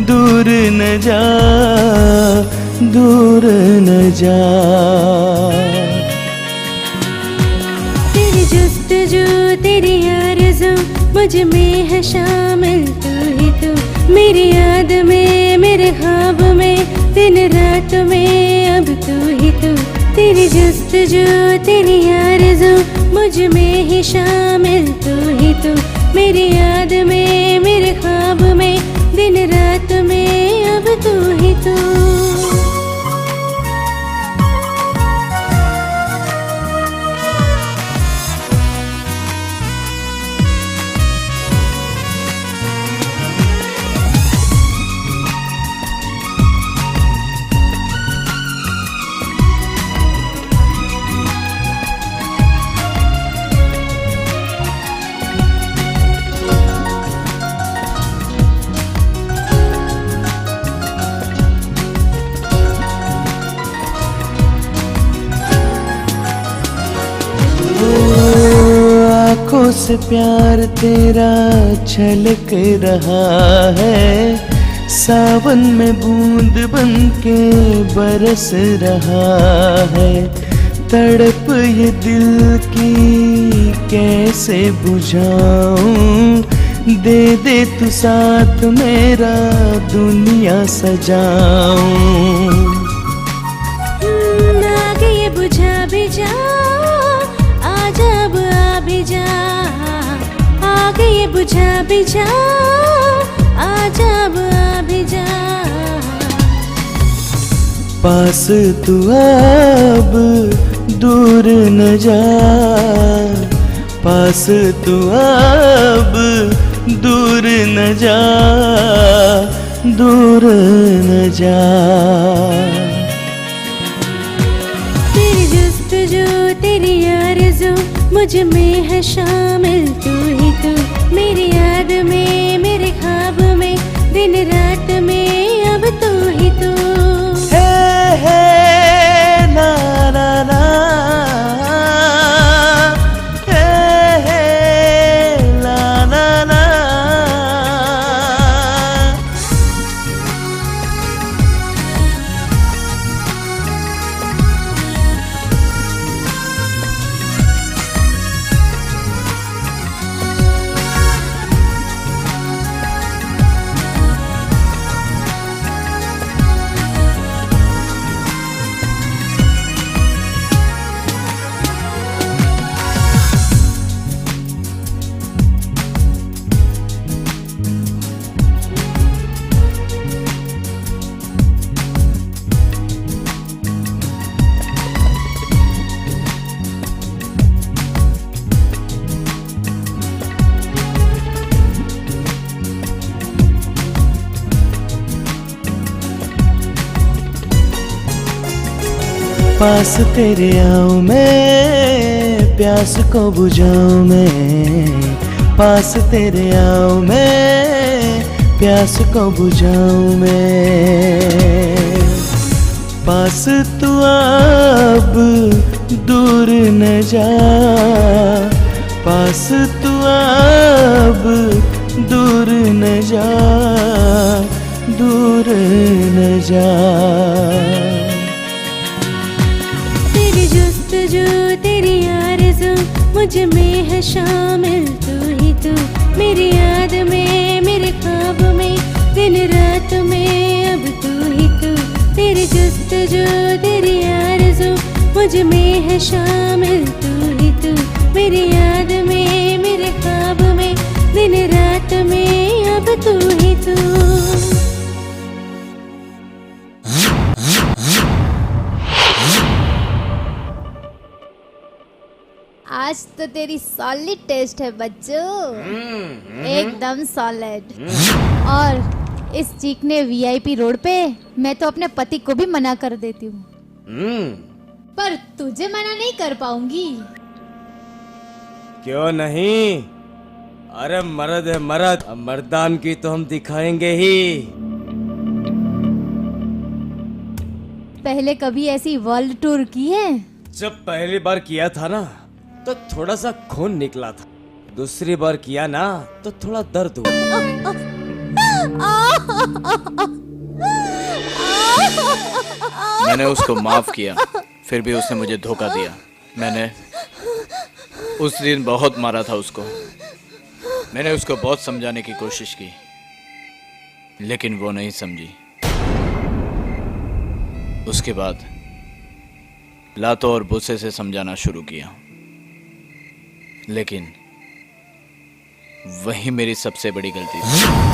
दूर न जा, दूर न जा। तेरी जुस्तजू तेरी आरज़ू मुझ में है शामिल, तू ही तू मेरी याद में, मेरे ख्वाब में, दिन रात में, अब तू ही तू। तेरी जुस्तजू तेरी आरज़ू मुझ में ही शामिल, तू ही तू मेरी याद में, मेरे ख्वाब में, दिन रात में, अब तू ही तू। आँखों से प्यार तेरा छलक रहा है, सावन में बूंद बन के बरस रहा है। तड़प ये दिल की कैसे बुझाऊं, दे तू साथ मेरा दुनिया सजाऊं। आगे ये बुझा भी जा, आजा अब आ भी जा, आगे ये बुझा भी जा, आजा अब आ भी जा। पास तू अब दूर न जा, पास तू अब दूर न जा, दूर न जा। तेरी जुस्तजू तेरी आरज़ू मुझ में है शामिल, तू ही तू मेरी याद में, मेरे ख्वाब में, दिन रात में, अब तू ही तू। हे ना ना ना, हे ना ना ना। पास तेरे आऊं मैं, प्यास को बुझाऊं मैं, पास तेरे आऊं मैं, प्यास को बुझाऊं मैं। पास तू अब दूर न जा, पास तू अब दूर न जा, दूर न जा। तेरी जुस्तजू तेरी आरज़ू मुझ में है शामिल, तू ही तू मेरी याद में, मेरे ख्वाब में, दिन रात में अब तू ही तू, तेरी जुस्तजू तेरी आरज़ू मुझ में है शामिल तू ही तू, मेरी याद में मेरे ख्वाब में दिन रात में अब तू ही तू। आज तो तेरी सॉलिड टेस्ट है बच्चों, एकदम सॉलिड। और इस चीकने वीआईपी रोड पे मैं तो अपने पति को भी मना कर देती हूँ, पर तुझे मना नहीं कर पाऊंगी। क्यों नहीं? अरे मर्द है मर्द, अब मर्दान की तो हम दिखाएंगे ही। पहले कभी ऐसी वर्ल्ड टूर की है? जब पहली बार किया था ना तो थोड़ा सा खून निकला था, दूसरी बार किया ना तो थोड़ा दर्द हुआ। मैंने उसको माफ किया, फिर भी उसने मुझे धोखा दिया। मैंने उस दिन बहुत मारा था उसको। मैंने उसको बहुत समझाने की कोशिश की, लेकिन वो नहीं समझी। उसके बाद लातों और बुस्से से समझाना शुरू किया, लेकिन वही मेरी सबसे बड़ी गलती थी।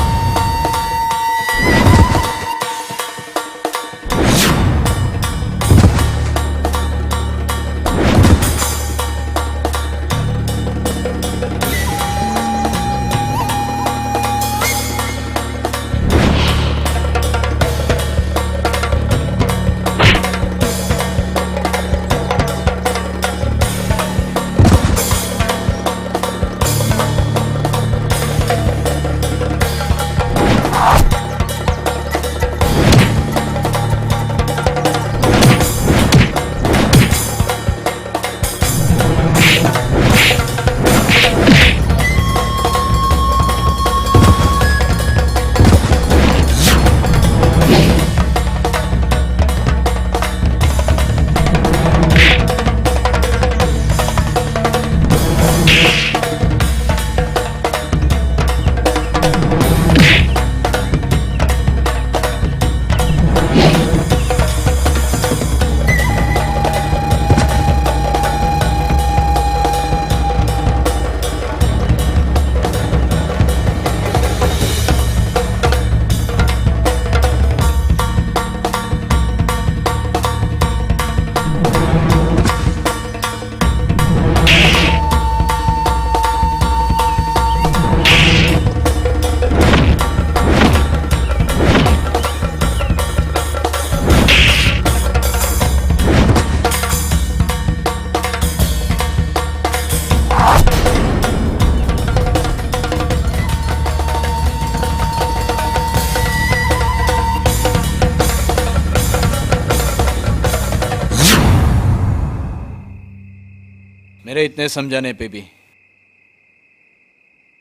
मेरे इतने समझाने पे भी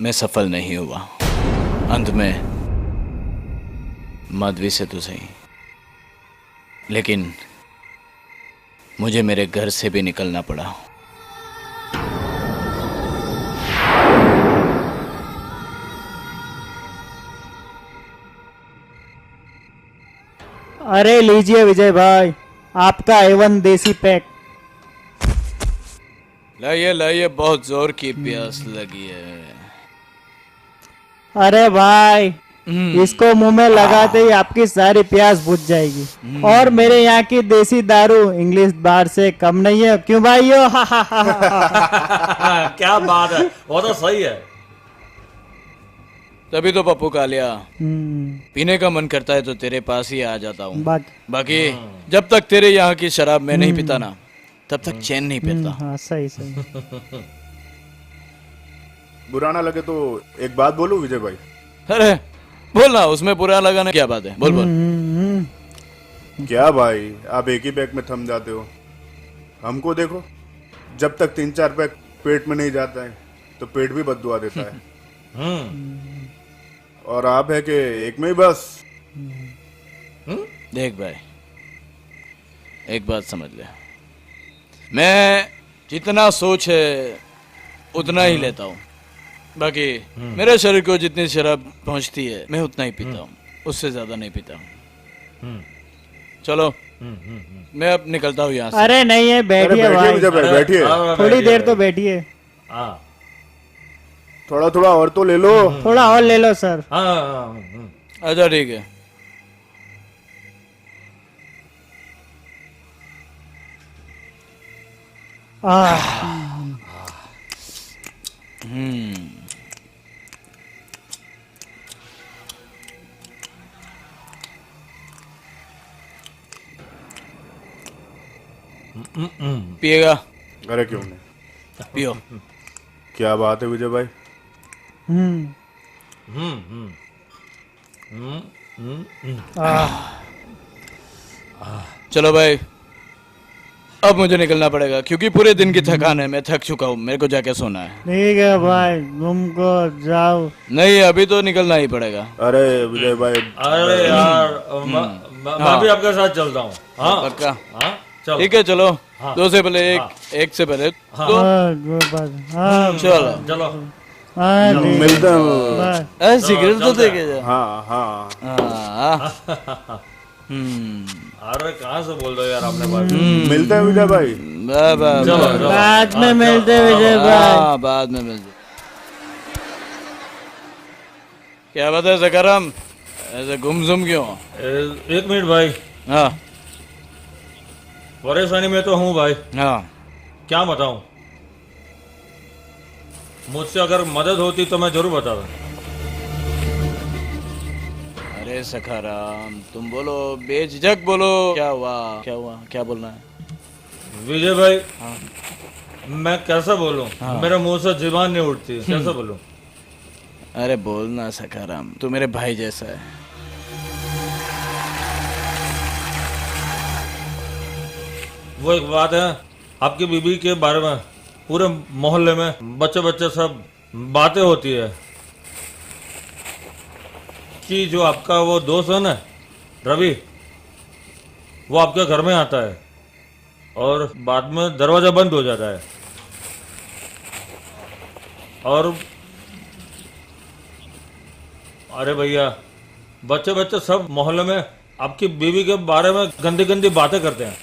मैं सफल नहीं हुआ। अंत में माधवी से तो सही, लेकिन मुझे मेरे घर से भी निकलना पड़ा। अरे लीजिए विजय भाई, आपका A1 देसी पैक। लाइए लाइए, बहुत जोर की प्यास लगी है। अरे भाई, इसको मुंह में लगाते ही आपकी सारी प्यास बुझ जाएगी। और मेरे यहाँ की देसी दारू इंग्लिश बार से कम नहीं है, क्यों भाइयों? क्या बात है, वो तो सही है। तभी तो पप्पू कालिया, पीने का मन करता है तो तेरे पास ही आ जाता हूँ। बाकी जब तक तेरे यहाँ की शराब मैं नहीं पीता ना, तब तक चैन नहीं पीता। हाँ, सही सही। बुरा ना लगे तो एक बात बोलूं विजय भाई? अरे बोलना, उसमें बुरा लगाना क्या बात है, बोल बोल। क्या भाई, आप एक ही पैक में थम जाते हो। हमको देखो, जब तक 3-4 पैक पेट में नहीं जाता है तो पेट भी बददुआ देता है। और आप है कि एक में ही बस। देख भाई, एक बात समझ ले, मैं जितना सोच है उतना ही लेता हूँ। बाकी मेरे शरीर को जितनी शराब पहुंचती है मैं उतना ही पीता हूँ। उससे ज्यादा नहीं पीता हूँ। चलो मैं अब निकलता हूँ यहाँ से। अरे नहीं है, अरे बैठिए बैठिए भाई, विजय भाई, बैठिए। थोड़ी देर तो बैठिए, हाँ थोड़ा थोड़ा और तो ले लो। थोड़ा और ले लो सर। हाँ अच्छा ठीक है। पिएगा? अरे क्यों नहीं, पियो। क्या बात है विजय भाई। चलो भाई, अब मुझे निकलना पड़ेगा क्योंकि पूरे दिन की थकान है। मैं थक चुका हूँ, मेरे को जाके सोना है। ठीक है भाई, तुमको जाओ। नहीं, अभी तो निकलना ही पड़ेगा। अरे विजय भाई, अरे यार मैं भी आपके साथ चलता हूँ। हाँ पक्का? हाँ चलो ठीक है चलो। हाँ। दो से पहले एक, एक से पहले दो। चलो चलो मिलते हैं। सिगरेट तो देके जा। हाँ हाँ हाँ। अरे कहाँ से बोल रहे हो यार आपने बात? मिलते हैं विजय भाई। चलो बाद में मिलते हैं विजय भाई। हाँ बाद में मिलते। क्या बात है सकरम, ऐसे गुमसुम क्यों? एक मिनट भाई। हाँ परेशानी में तो हूँ भाई। हाँ क्या बताऊं? मुझसे अगर मदद होती तो मैं जरूर बताता। अरे सखाराम तुम बोलो, बेझिझक बोलो। क्या हुआ, क्या हुआ, क्या बोलना है? विजय भाई मैं कैसे बोलूं? मेरे मुंह से जुबान नहीं उठती, कैसे बोलूं? अरे बोलना सखाराम, तू मेरे भाई जैसा है। वो एक बात है, आपकी बीबी के बारे में पूरे मोहल्ले में बच्चे बच्चे सब बातें होती है कि जो आपका वो दोस्त है ना रवि, वो आपके घर में आता है और बाद में दरवाजा बंद हो जाता है। और अरे भैया, बच्चे बच्चे सब मोहल्ले में आपकी बीवी के बारे में गंदी गंदी बातें करते हैं।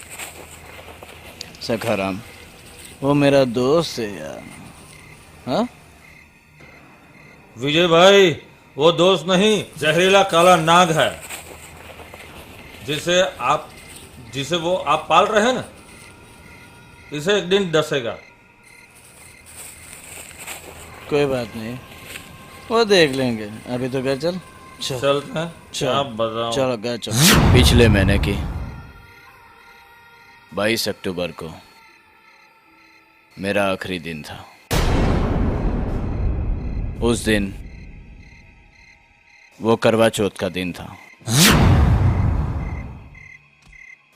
सखाराम वो मेरा दोस्त है यार। हाँ विजय भाई वो दोस्त नहीं, जहरीला काला नाग है जिसे वो आप पाल रहे हैं ना, इसे एक दिन डसेगा। कोई बात नहीं, वो देख लेंगे। अभी तो घर चल। चलते हैं। आप बताओ। चलो घर चलो। पिछले महीने की 22 अक्टूबर को मेरा आखिरी दिन था। उस दिन वो करवा चौथ का दिन था।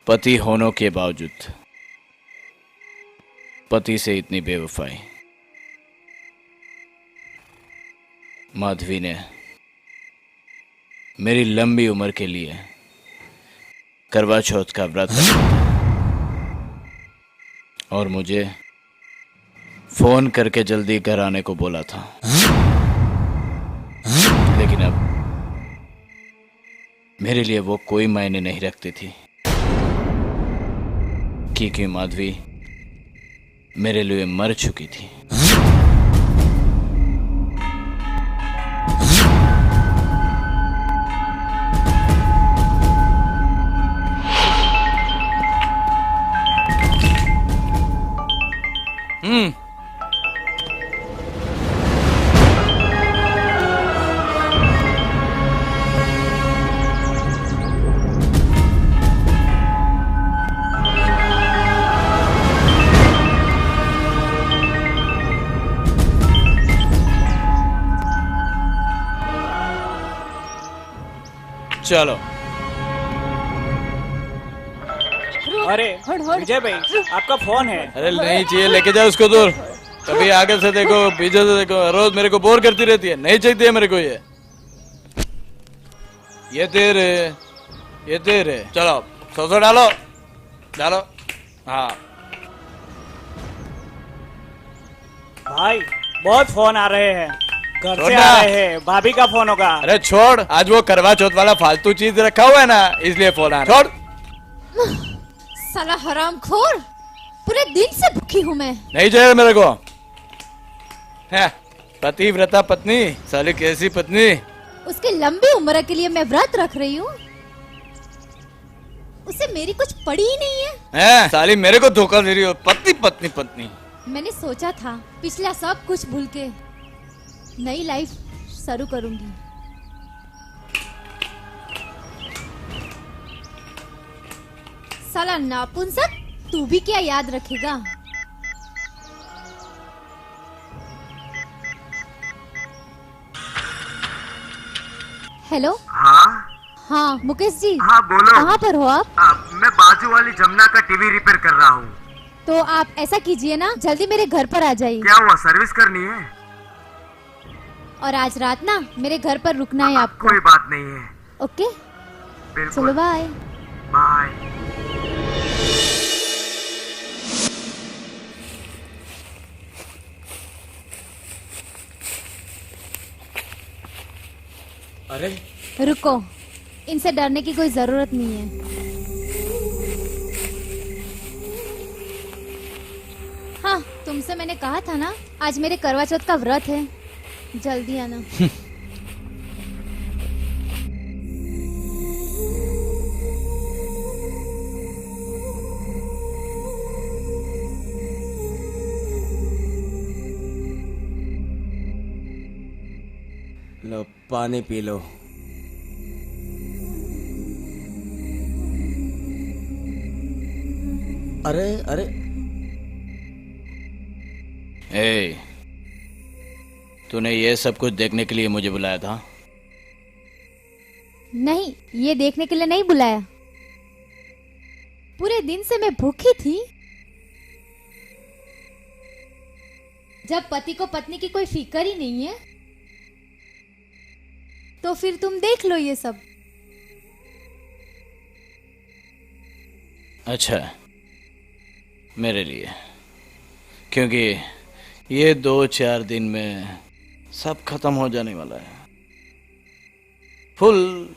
पति होने के बावजूद पति से इतनी बेवफाई माधवी ने मेरी लंबी उम्र के लिए करवा चौथ का व्रत रखा और मुझे फोन करके जल्दी घर आने को बोला था। लेकिन अब मेरे लिए वो कोई मायने नहीं रखती थी क्योंकि माधवी मेरे लिए मर चुकी थी। चलो। अरे विजय भाई आपका फोन है। अरे नहीं चाहिए, लेके जाओ उसको दूर। कभी आगे से देखो, पीछे से देखो, रोज मेरे को बोर करती रहती है। नहीं चाहिए मेरे को ये तेरे। चलो 100 डालो डालो। हाँ भाई बहुत फोन आ रहे हैं, घर से छोड़ना। आ रहे हैं, भाभी का फोन होगा। अरे छोड़, आज वो करवा चौथ वाला फालतू चीज रखा हुआ है ना, इसलिए फोन आ रहा है। छोड़। साला हरामखोर, पूरे दिन से भूखी हूँ मैं। नहीं चाहिए मेरे को। है पतिव्रता पत्नी, साली कैसी पत्नी। उसकी लंबी उम्र के लिए मैं व्रत रख रही हूँ, उसे मेरी कुछ पड़ी ही नहीं है। साली मेरे को धोखा दे रही हो। पत्नी पत्नी पत्नी। मैंने सोचा था पिछला सब कुछ भूल के नई लाइफ शुरू करूंगी। साला नापुंसक, तू भी क्या याद रखेगा। हेलो। हाँ मुकेश जी। हाँ बोलो। कहाँ पर हो आप? मैं बाजू वाली जमुना का टीवी रिपेयर कर रहा हूँ। तो आप ऐसा कीजिए ना, जल्दी मेरे घर पर आ जाइए। क्या हुआ, सर्विस करनी है? और आज रात ना मेरे घर पर रुकना है आपको। कोई बात नहीं है। ओके बिल्कुल। चलो बाय। बाय। अरे रुको, इनसे डरने की कोई जरूरत नहीं है। हाँ तुमसे मैंने कहा था ना, आज मेरे करवा चौथ का व्रत है, जल्दी आना। लो पानी पी लो। अरे अरे ए, तूने ये सब कुछ देखने के लिए मुझे बुलाया था? नहीं, ये देखने के लिए नहीं बुलाया। पूरे दिन से मैं भूखी थी। जब पति को पत्नी की कोई फिक्र ही नहीं है, तो फिर तुम देख लो ये सब। अच्छा, मेरे लिए, क्योंकि ये 2-4 दिन में सब खत्म हो जाने वाला है। फुल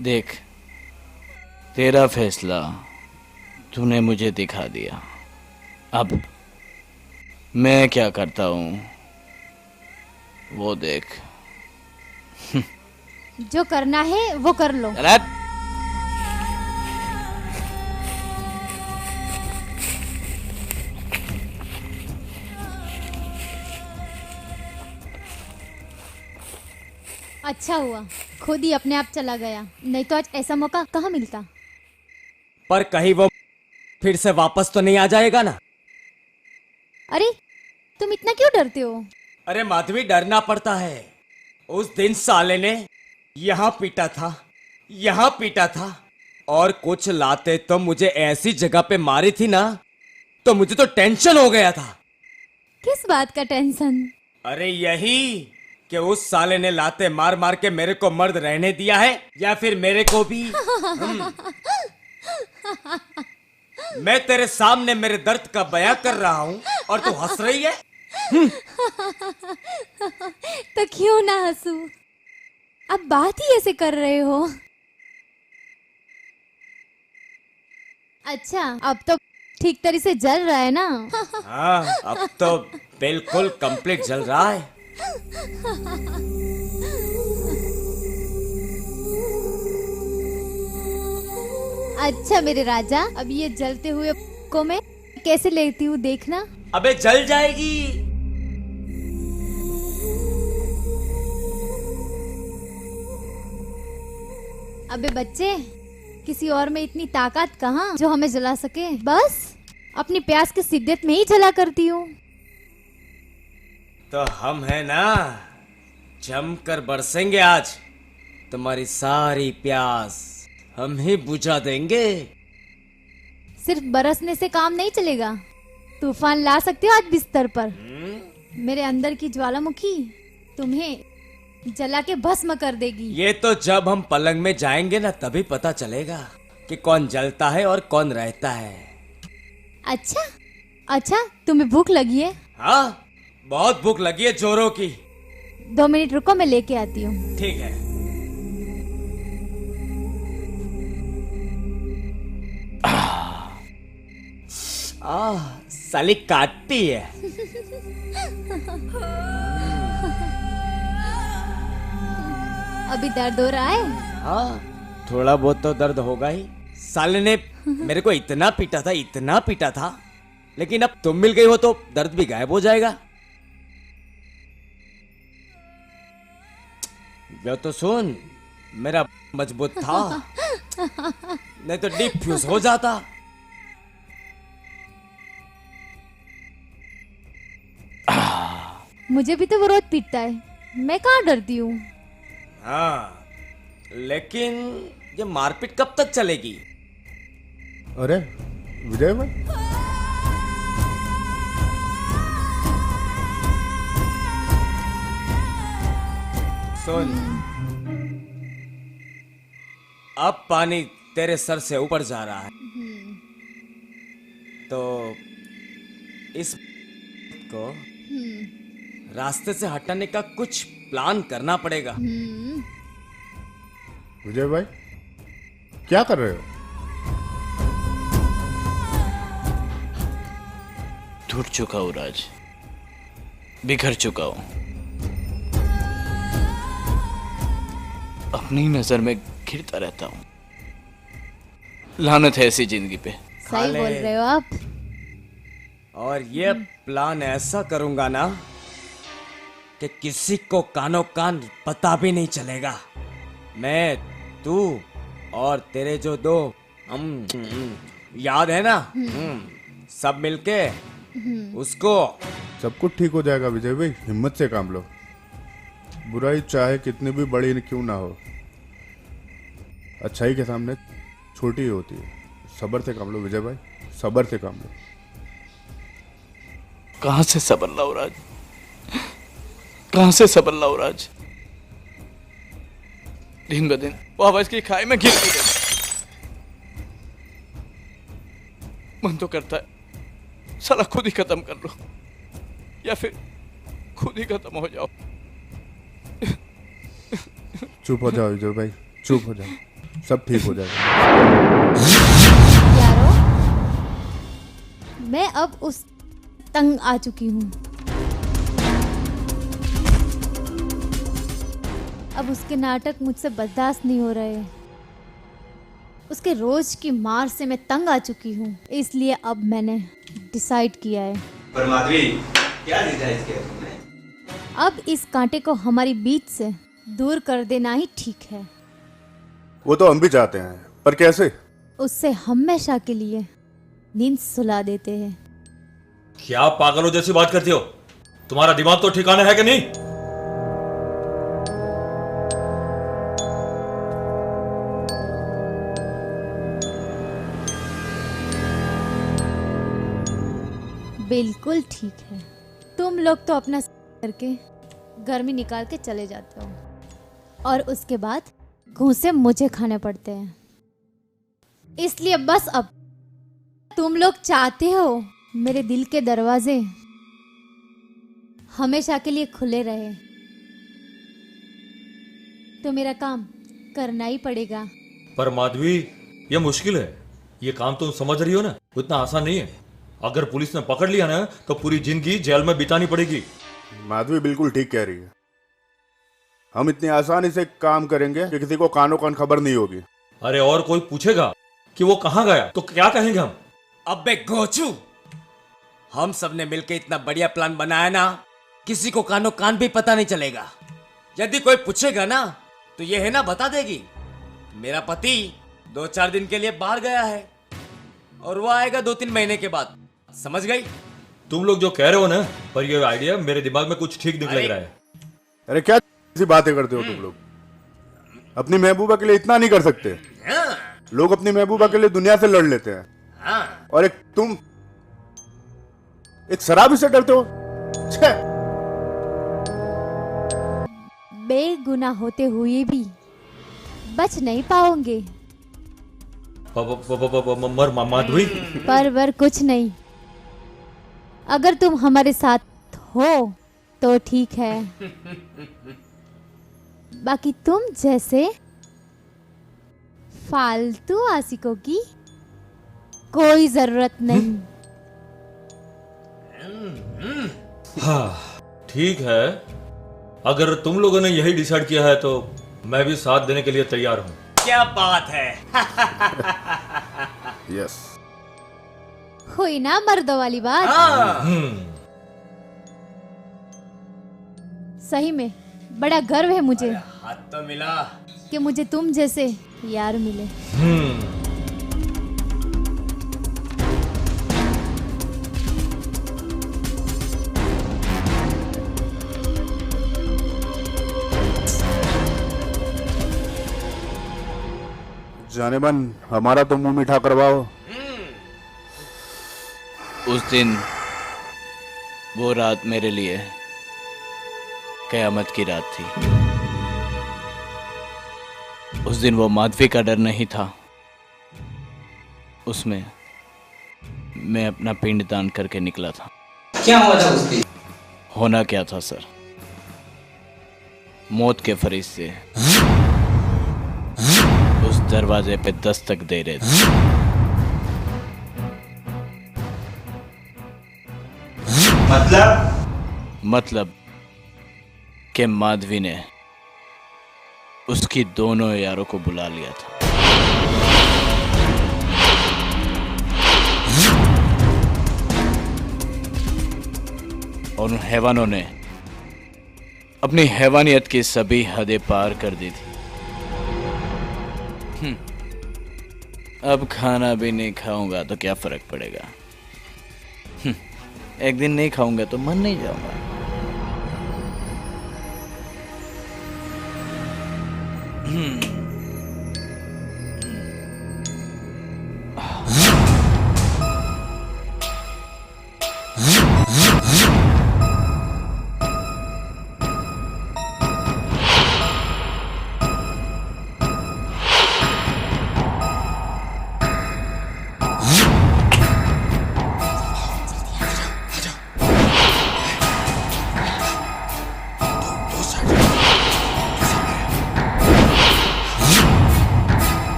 देख, तेरा फैसला तूने मुझे दिखा दिया। अब मैं क्या करता हूँ वो देख। जो करना है वो कर लो। अरे अच्छा हुआ खुद ही अपने आप चला गया, नहीं तो आज ऐसा मौका कहाँ मिलता। पर कहीं वो फिर से वापस तो नहीं आ जाएगा ना? अरे तुम इतना क्यों डरते हो? अरे माधवी, डरना पड़ता है। उस दिन साले ने यहाँ पीटा था, यहाँ पीटा था, और कुछ लाते तो मुझे ऐसी जगह पे मारी थी ना, तो मुझे तो टेंशन हो गया था। किस बात का टेंशन? अरे यही कि उस साले ने लाते मार मार के मेरे को मर्द रहने दिया है, या फिर मेरे को भी। मैं तेरे सामने मेरे दर्द का बयां कर रहा हूँ और तू हंस रही है। तो क्यों ना हंसू, अब बात ही ऐसे कर रहे हो। अच्छा, अब तो ठीक तरह से जल रहा है ना? हाँ, अब तो बिल्कुल कंप्लीट जल रहा है। अच्छा मेरे राजा, अब ये जलते हुए को मैं कैसे लेती हूँ देखना। अबे जल जाएगी। अबे बच्चे, किसी और में इतनी ताकत कहाँ जो हमें जला सके। बस अपनी प्यास की शिद्दत में ही जला करती हूँ। तो हम है ना, जमकर बरसेंगे आज। तुम्हारी सारी प्यास हम ही बुझा देंगे। सिर्फ बरसने से काम नहीं चलेगा, तूफान ला सकते हो आज बिस्तर पर। मेरे अंदर की ज्वालामुखी तुम्हें जला के भस्म कर देगी। ये तो जब हम पलंग में जाएंगे ना, तभी पता चलेगा। कि कौन जलता है और कौन रहता है। अच्छा अच्छा, तुम्हें भूख लगी है? हाँ, बहुत भूख लगी है जोरों की। 2 मिनट रुको, मैं लेके आती हूँ। ठीक है। साली काटती है। अभी दर्द हो रहा है? हाँ, थोड़ा बहुत तो दर्द होगा ही। साले ने मेरे को इतना पीटा था, लेकिन अब तुम मिल गई हो तो दर्द भी गायब हो जाएगा। वो तो सुन, मेरा मजबूत था, नहीं तो डीप फ्यूज हो जाता। मुझे भी तो वो रोज पीटता है, मैं कहाँ डरती हूँ। हाँ, लेकिन ये मारपीट कब तक चलेगी? अरे विजय भाई, सुन, अब पानी तेरे सर से ऊपर जा रहा है, तो इस को रास्ते से हटाने का कुछ प्लान करना पड़ेगा। विजय भाई क्या कर रहे हो? टूट चुका हूँ राज, बिखर चुका हूँ, अपनी नजर में गिरता रहता हूँ। लानत है ऐसी जिंदगी पे। सही बोल रहे हो आप। और ये प्लान ऐसा करूंगा ना कि किसी को कानो कान पता भी नहीं चलेगा। मैं, तू और तेरे जो 2 याद है ना, सब मिलके उसको। सब कुछ ठीक हो जाएगा विजय भाई, हिम्मत से काम लो। बुराई चाहे कितनी भी बड़ी क्यों ना हो, अच्छाई के सामने छोटी ही होती है। सब्र से काम लो विजय भाई, सब्र से काम लो। कहां से सब्र लाऊं राज, कहां से सब्र लाऊं राज? दिन ब दिन वो आवाज की खाई में गिरती रहती। मन तो करता है साला खुद ही खत्म कर लो, या फिर खुद ही खत्म हो जाओ। चुप हो जाओ विजय भाई, चुप हो जाओ, सब ठीक हो जाएगा। यारो, मैं अब उस तंग आ चुकी हूँ। अब उसके नाटक मुझसे बर्दाश्त नहीं हो रहे। उसके रोज की मार से मैं तंग आ चुकी हूँ, इसलिए अब मैंने डिसाइड किया है। पर माधवी, क्या डिसाइड किया तुमने? अब इस कांटे को हमारी बीच से दूर कर देना ही ठीक है। वो तो हम भी चाहते हैं, पर कैसे? उससे हमेशा के लिए नींद सुला देते हैं। क्या पागलों जैसी बात करती हो? तुम्हारा दिमाग तो ठिकाना है कि नहीं? बिल्कुल ठीक है। तुम लोग तो अपना करके गर्मी निकाल के चले जाते हो, और उसके बाद घूंसे मुझे खाने पड़ते हैं। इसलिए बस अब तुम लोग चाहते हो मेरे दिल के दरवाजे हमेशा के लिए खुले रहे, तो मेरा काम करना ही पड़ेगा। पर माधवी, ये मुश्किल है। ये काम तुम समझ रही हो ना, उतना आसान नहीं है। अगर पुलिस ने पकड़ लिया ना तो पूरी जिंदगी जेल में बितानी पड़ेगी। माधवी बिल्कुल ठीक कह रही है। हम इतनी आसानी से काम करेंगे कि किसी को कानो कान खबर नहीं होगी। अरे और कोई पूछेगा कि वो कहाँ गया तो क्या कहेंगे हम? अबे गोचू, हम सब ने मिलकर इतना बढ़िया प्लान बनाया ना, किसी को कानो कान भी पता नहीं चलेगा। यदि कोई पूछेगा ना तो ये है ना बता देगी, मेरा पति 2-4 दिन के लिए बाहर गया है और वो आएगा 2-3 महीने के बाद। समझ गई? तुम लोग जो कह रहे हो ना, पर ये आइडिया मेरे दिमाग में कुछ ठीक नहीं लग रहा है। अरे क्या ऐसी बातें करते हो तुम लोग? अपनी महबूबा के लिए इतना नहीं कर सकते? लोग अपनी महबूबा के लिए दुनिया से लड़ लेते हैं, और एक तुम एक शराबी से डरते हो? बेगुनाह होते हुए भी बच नहीं पाओगे। मर माधवी। पर कुछ नहीं, अगर तुम हमारे साथ हो तो ठीक है, बाकी तुम जैसे फालतू आशिकों की कोई जरूरत नहीं। हाँ ठीक है, अगर तुम लोगों ने यही डिसाइड किया है तो मैं भी साथ देने के लिए तैयार हूँ। क्या बात है। यस। हुई ना मर्दों वाली बात। सही में बड़ा गर्व है मुझे हाथ तो मिला कि मुझे तुम जैसे यार मिले। जाने मन हमारा तो मुंह मीठा करवाओ। उस दिन वो रात मेरे लिए कयामत की रात थी। उस दिन वो माधवी का डर नहीं था, उसमें मैं अपना पिंड दान करके निकला था। क्या हुआ था उस दिन? होना क्या था सर, मौत के फरिश्ते उस दरवाजे पे दस्तक दे रहे थे। मतलब कि माधवी ने उसकी दोनों यारों को बुला लिया था। और उन हैवानों ने अपनी हैवानियत की सभी हदें पार कर दी थी। अब खाना भी नहीं खाऊंगा तो क्या फर्क पड़ेगा। एक दिन नहीं खाऊंगा तो मन नहीं जाऊंगा।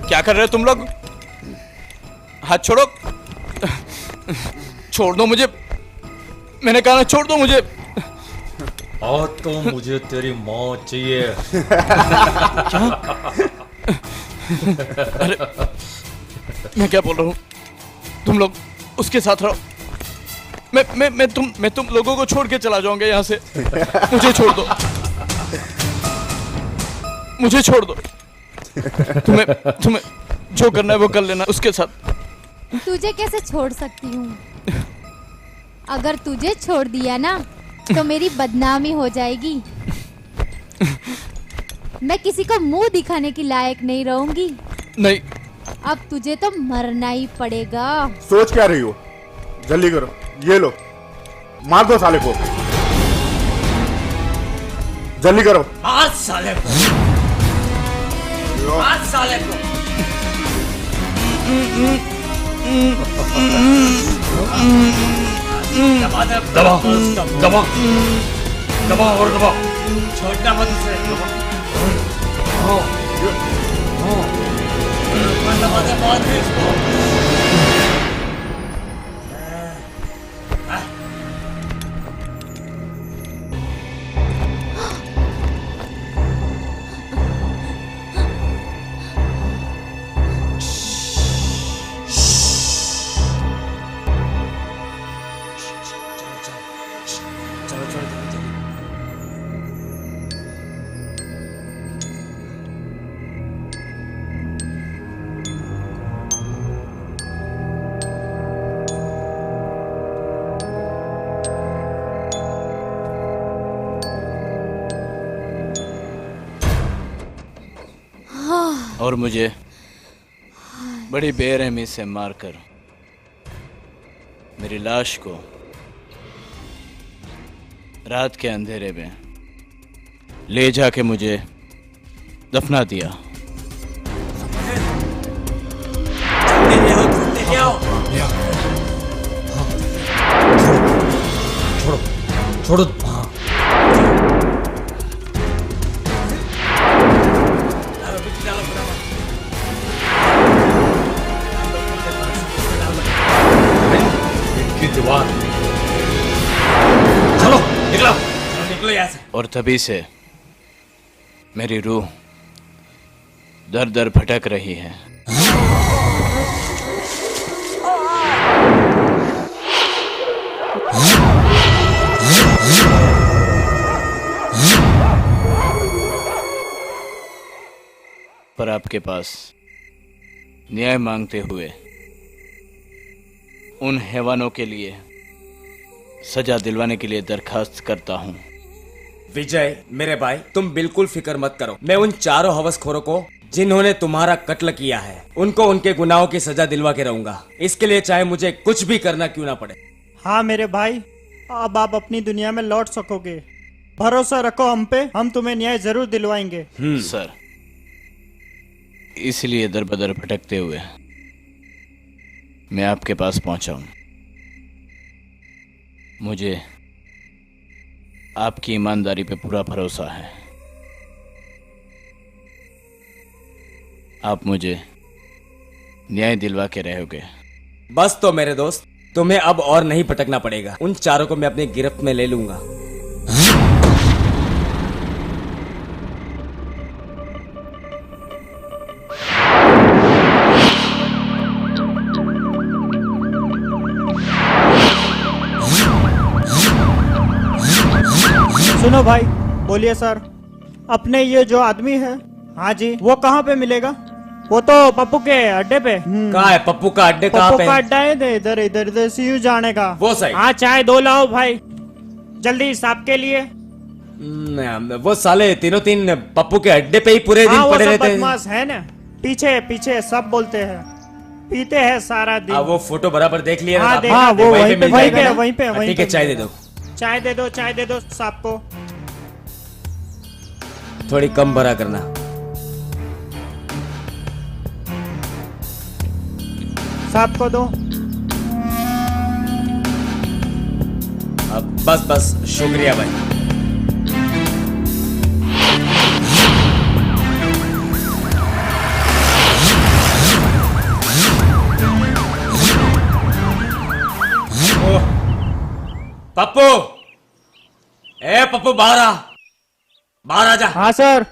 क्या कर रहे हो तुम लोग? हाथ छोड़ो, छोड़ दो मुझे, मैंने कहा ना छोड़ दो मुझे। और तो मुझे तेरी मौत चाहिए। अरे मैं क्या बोल रहा हूँ, तुम लोग उसके साथ रहो। मैं तुम लोगों को छोड़ के चला जाऊंगा यहाँ से। मुझे छोड़ दो, मुझे छोड़ दो। तुम्हें जो करना है वो कर लेना उसके साथ। तुझे कैसे छोड़ सकती हूँ? अगर तुझे छोड़ दिया ना तो मेरी बदनामी हो जाएगी। मैं किसी को मुंह दिखाने की लायक नहीं रहूंगी। नहीं, अब तुझे तो मरना ही पड़ेगा। सोच क्या रही हो? जल्दी करो, ये लो, मार दो साले को। जल्दी करो। मार साले को, मार साले को। दबा दे, दबा दबा दबा और दबा। छोड़ना मत उसे। दबा दे, मार दे इसको। और मुझे बड़ी बेरहमी से मारकर मेरी लाश को रात के अंधेरे में ले जाके मुझे दफना दिया। छोड़ो छोड़ो। दीवार, चलो निकलो, निकलो यहाँ से। और तभी से मेरी रूह दर दर भटक रही है। पर आपके पास न्याय मांगते हुए उन हैवानों के लिए सजा दिलवाने के लिए दरखास्त करता हूं। विजय मेरे भाई, तुम बिल्कुल फिक्र मत करो। मैं उन चारों हवसखोरों को जिन्होंने तुम्हारा कत्ल किया है, उनको उनके गुनाहों की सजा दिलवा के रहूंगा। इसके लिए चाहे मुझे कुछ भी करना क्यों ना पड़े। हाँ मेरे भाई, अब आप अपनी दुनिया में लौट सकोगे। भरोसा रखो हम पे, हम तुम्हें न्याय जरूर दिलवाएंगे। सर, इसलिए दर बदर भटकते हुए मैं आपके पास पहुंचा हूं। मुझे आपकी ईमानदारी पे पूरा भरोसा है। आप मुझे न्याय दिलवा के रहोगे। बस तो मेरे दोस्त, तुम्हें अब और नहीं भटकना पड़ेगा। उन चारों को मैं अपनी गिरफ्त में ले लूंगा। सुनो भाई, बोलिए सर। अपने ये जो आदमी है, हाँ जी, वो कहाँ पे मिलेगा? वो तो पप्पू के अड्डे पे। कहाँ है पप्पू का अड्डे? कहाँ पप्पू पे? का अड्डा है इधर इधर इधर सीयू जाने का। वो सही। हाँ, चाय 2 लाओ भाई, जल्दी साहब के लिए। वो साले तीनों तीन पप्पू के अड्डे पे ही पूरे दिन हाँ, पड़े वो सब रहते हैं। बदमाश है ना, पीछे पीछे सब बोलते हैं, पीते हैं सारा दिन। वो फोटो बराबर देख लिया हाँ, ना? देखा, हाँ, वो वहीं पे मिल जाएगा ना? वहीं पे ठीक है, चाय दे दो। चाय दे दो साहब को। थोड़ी कम भरा करना। साहब को दो। अब बस शुक्रिया भाई। पप्पू, ए पप्पू, बाहर आ जा। हाँ सर।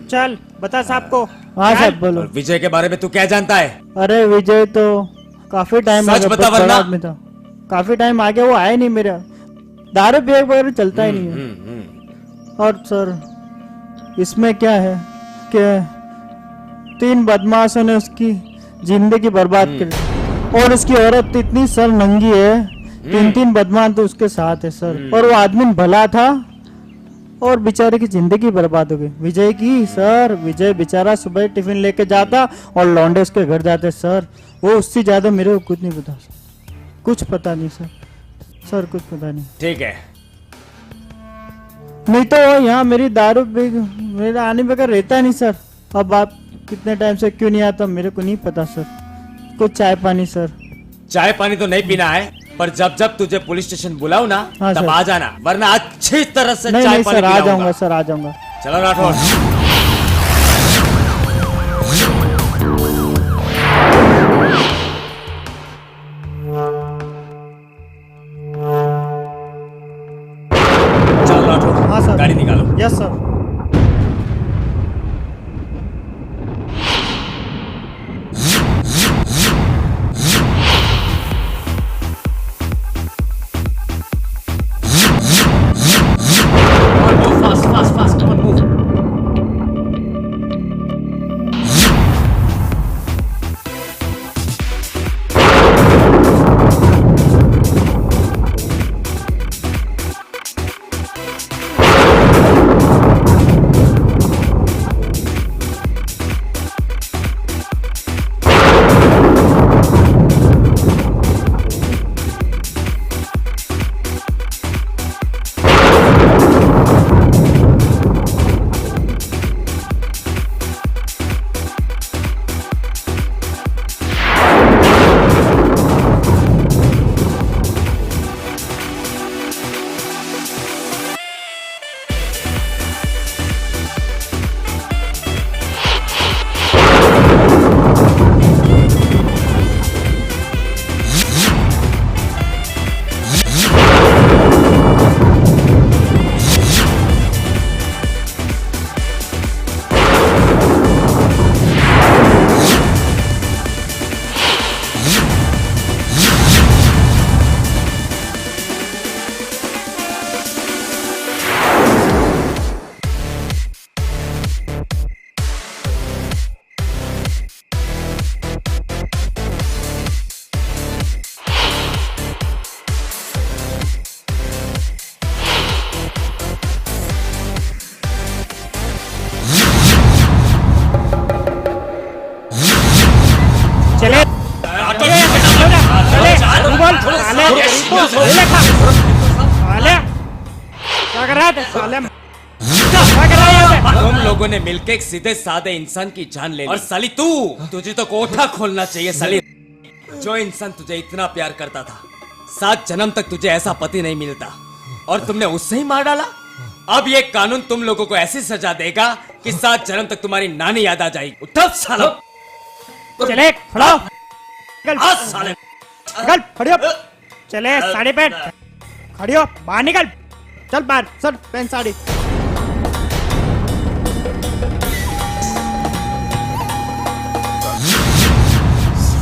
चल बता साहब को। हाँ सर बोलो। और विजय के बारे में तू क्या जानता है? अरे विजय तो काफी टाइम सच बता वरना। आदमी था, काफी टाइम आगे वो आया नहीं मेरा, दारू पिए वगैरह चलता ही नहीं है। और सर इसमें क्या है कि 3 बदमाशों ने उसकी जिंदगी बर्बाद कर दी, और उसकी औरत इतनी सर नंगी है। 3 बदमाश तो उसके साथ है सर, और वो आदमी भला था और बेचारे की जिंदगी बर्बाद हो गई विजय की। सर विजय बेचारा सुबह टिफिन लेके जाता और लौंडे उसके घर जाते सर। वो उससे ज्यादा मेरे को कुछ नहीं पता, कुछ पता नहीं सर कुछ पता नहीं। ठीक है, नहीं तो यहाँ मेरी दारू मेरा आने बगैर रहता नहीं सर। अब आप कितने टाइम से क्यों नहीं आता मेरे को नहीं पता सर। कुछ चाय पानी सर। चाय पानी तो नहीं पीना है, पर जब जब तुझे पुलिस स्टेशन बुलाऊं ना, हाँ, तब सर। आ जाना, वरना अच्छी तरह से नहीं चाय नहीं पानी सर, आ पिलाऊंगा। जाऊंगा सर, आ जाऊंगा। चलो राठौर। चलो राठौर, हाँ सर। गाड़ी निकालो। Yes sir. Fast, come on, move. साले क्या कर रहा है साले क्या कर रहा है यहाँ पे? तुम लोगों ने मिलकर एक सीधे साधे इंसान की जान ले ली और साली तुझे तो कोठा खोलना चाहिए साली। जो इंसान तुझे इतना प्यार करता था 7 जन्म तक तुझे ऐसा पति नहीं मिलता और तुमने उससे ही मार डाला। अब ये कानून तुम लोगों को ऐसी सजा देगा कि 7 जन्म तक तुम्हारी नानी याद आ जाएगी। उठो सालो। चले खड़ा हो। निकल आ साले। निकल खड़ी हो। चले साड़ी पहन खड़ी हो बाहर निकल। चल बाहर सर पहन साड़ी।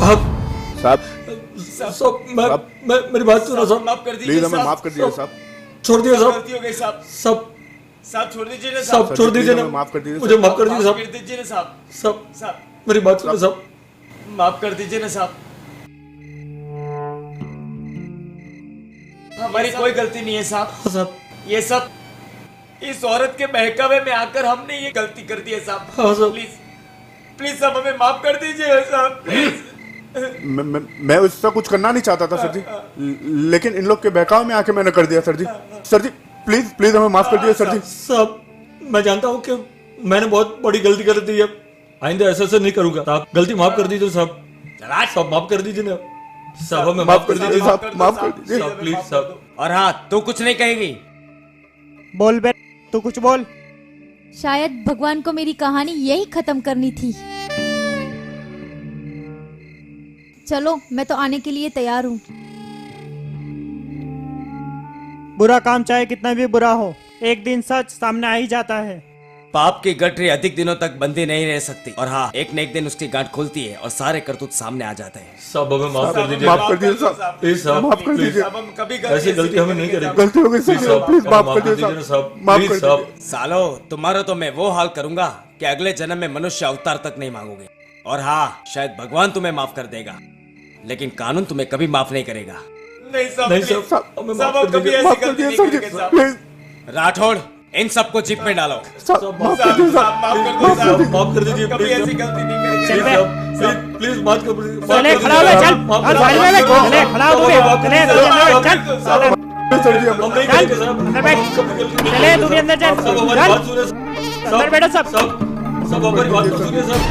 साहब मेरी बात सुनो साहब। माफ कर प्लीज हमें माफ कर दीजिए साहब। छोड़ दिया साहब। गलती हो गई साहब। साहब छोड़ दीजिए ना साहब छोड़ दीजिए ना। माफ कर दीजिए मुझे माफ कर दीजिए साहब। कर दीजिए ना साहब। साहब मेरी बात सुनो साहब। माफ कर दीजिए ना साहब। हमारी कोई गलती नहीं है साहब। साहब ये सब इस औरत के बहकावे में आकर हमने ये गलती कर दी है साहब। हाँ साहब। प्लीज प्लीज साहब हमें माफ कर दीजिए साहब प्लीज। मैं उससे कुछ करना नहीं चाहता था सर जी, लेकिन इन लोग के बहकाव में आके मैंने कर दिया sir ji. Sir ji please please हमें माफ कर दीजिए सर जी। साहब मैं जानता हूँ कि मैंने बहुत बड़ी गलती कर दी है। आइंदा ऐसा नहीं करूंगा। आप गलती माफ कर दीजिए साहब। साहब माफ कर दीजिए ना साहब। हमें माफ कर दीजिए साहब, माफ कर दीजिए साहब प्लीज साहब। और हाँ तू कुछ नहीं कहेगी। बोल बे तू कुछ बोल। शायद भगवान को मेरी कहानी यही खत्म करनी थी। चलो मैं तो आने के लिए तैयार हूँ। बुरा काम चाहे कितना भी बुरा हो एक दिन सच सामने आ ही जाता है। पाप की गठरी अधिक दिनों तक बंदी नहीं रह सकती और हाँ एक न एक दिन उसकी गांठ खुलती है और सारे करतूत सामने आ जाते हैं। साहब हमें माफ कर दीजिए। माफ कर दीजिए साहब। प्लीज साहब माफ कर प्लीज। दीजिए। अब हम कभी ऐसी गलती हमें नहीं करेंगे। गलती हो गई सर जी, प्लीज माफ कर दीजिए ना साहब। माफ प्लीज कर साहब। दीजिए। सालो तुम्हारा तो मैं वो हाल करूंगा कि अगले जन्म में मनुष्य अवतार तक नहीं मांगोगे। और हाँ शायद भगवान तुम्हें माफ कर देगा लेकिन कानून तुम्हें कभी माफ नहीं करेगा। नहीं साहब हमें माफ कर कभी दीजिए। ऐसी माफ कर गलती दीजिए नहीं सर जी करेंगे साहब। प्लीज। राठौड़ इन सबको जीप में डालो। साहब माफ कर दीजिए साहब। माफ कर दीजिए कभी प्लीज। ऐसी गलती नहीं करेंगे। चल बे प्लीज माफ कर दीजिए। चले खड़ा हो बे, चल और साड़ी में बैठ। चले खड़ा हो तू भी। चले तू भी अंदर बैठ, चल साले सर जी हम नहीं चल करेंगे साहब। अंदर बैठ। चले तू भी अंदर चल साहब हमारी बात चल सुनिए। अंदर बैठो सब। साहब हमारी बात तो सुनिए साहब।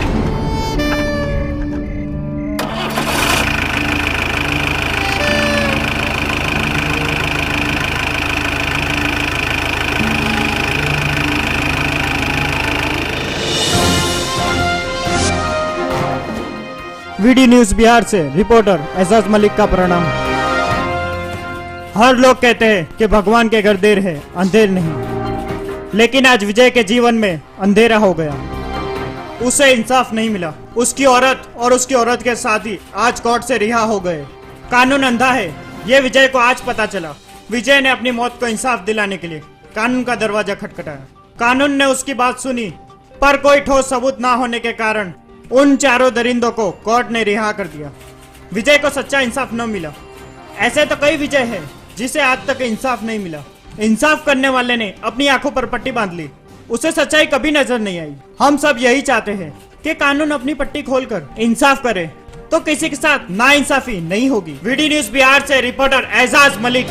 वीडी न्यूज बिहार से रिपोर्टर एजाज मलिक का प्रणाम। हर लोग कहते हैं कि भगवान के घर देर है अंधेर नहीं, लेकिन आज विजय के जीवन में अंधेरा हो गया। उसे इंसाफ नहीं मिला। उसकी औरत और उसकी औरत के साथी आज कोर्ट से रिहा हो गए। कानून अंधा है ये विजय को आज पता चला। विजय ने अपनी मौत को इंसाफ दिलाने के लिए कानून का दरवाजा खटखटाया। कानून ने उसकी बात सुनी पर कोई ठोस सबूत ना होने के कारण उन चारों दरिंदों को कोर्ट ने रिहा कर दिया। विजय को सच्चा इंसाफ न मिला। ऐसे तो कई विजय है जिसे आज तक इंसाफ नहीं मिला। इंसाफ करने वाले ने अपनी आंखों पर पट्टी बांध ली, उसे सच्चाई कभी नजर नहीं आई। हम सब यही चाहते हैं कि कानून अपनी पट्टी खोलकर इंसाफ करे तो किसी के साथ नाइंसाफी नहीं होगी। वीडी न्यूज बिहार से रिपोर्टर एजाज मलिक।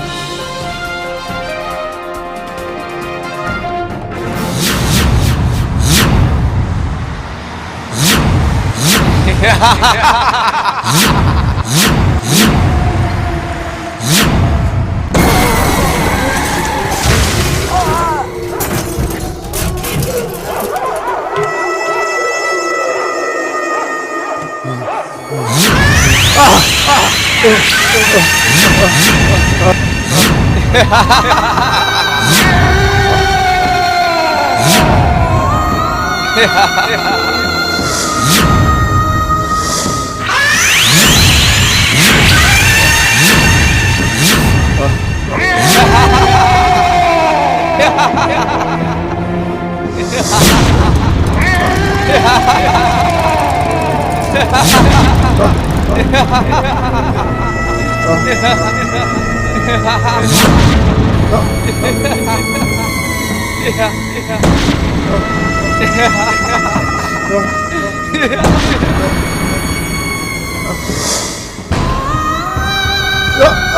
Yeah.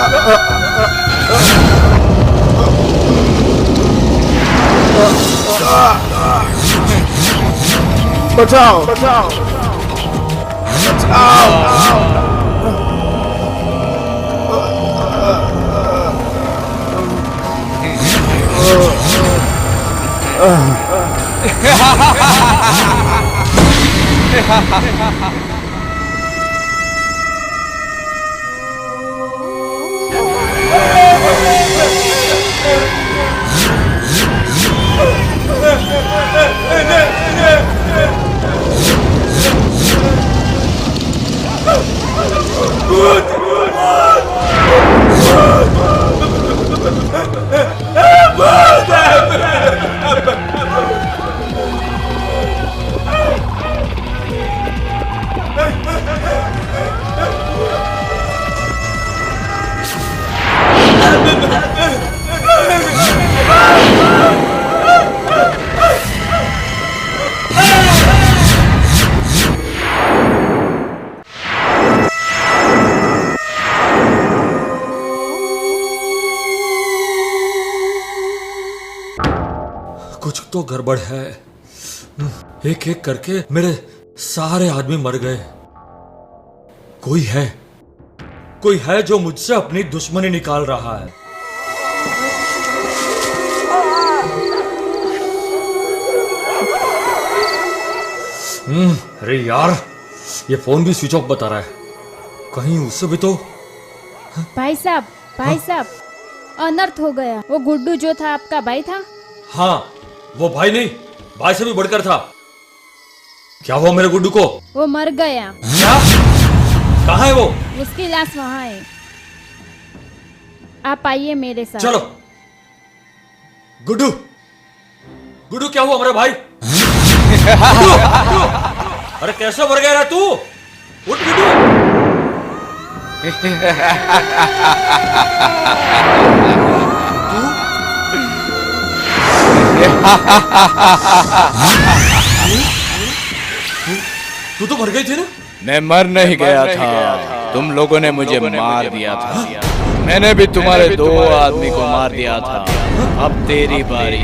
बचाओ बचाओ कुछ तो गड़बड़ है। एक एक करके मेरे सारे आदमी मर गए। कोई है जो मुझसे अपनी दुश्मनी निकाल रहा है। अरे यार, ये फोन भी स्विच ऑफ बता रहा है। कहीं उससे भी तो। भाई साहब अनर्थ हो गया। वो गुड्डू जो था आपका भाई था? हाँ, वो भाई नहीं, भाई से भी बढ़कर था। क्या हुआ मेरे गुड्डू को? वो मर गया। क्या? कहाँ है वो? उसकी लाश वहाँ है। आप आइए मेरे साथ। चलो। गुड्डू क्या हुआ मेरे भाई? गुड्डू! अरे कैसे मर गया तू? उठ गुड्डू। तू तो मर गई थी ना? मैं मर नहीं गया था, तुम लोगों ने मुझे मार दिया था। मैंने भी तुम्हारे 2 आदमी को मार दिया था। अब तेरी बारी।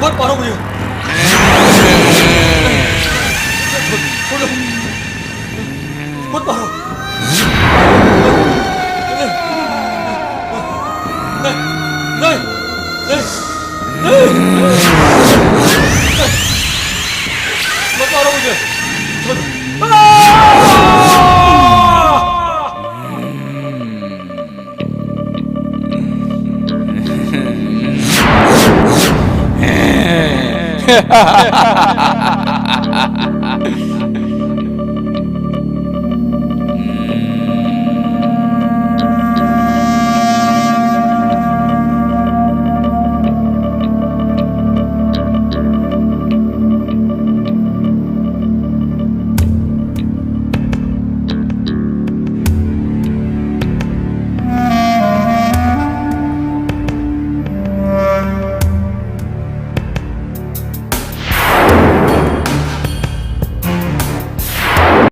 मत मारो मुझे। मत मारो। नहीं, मत मारो मुझे। Ha ha ha ha ha!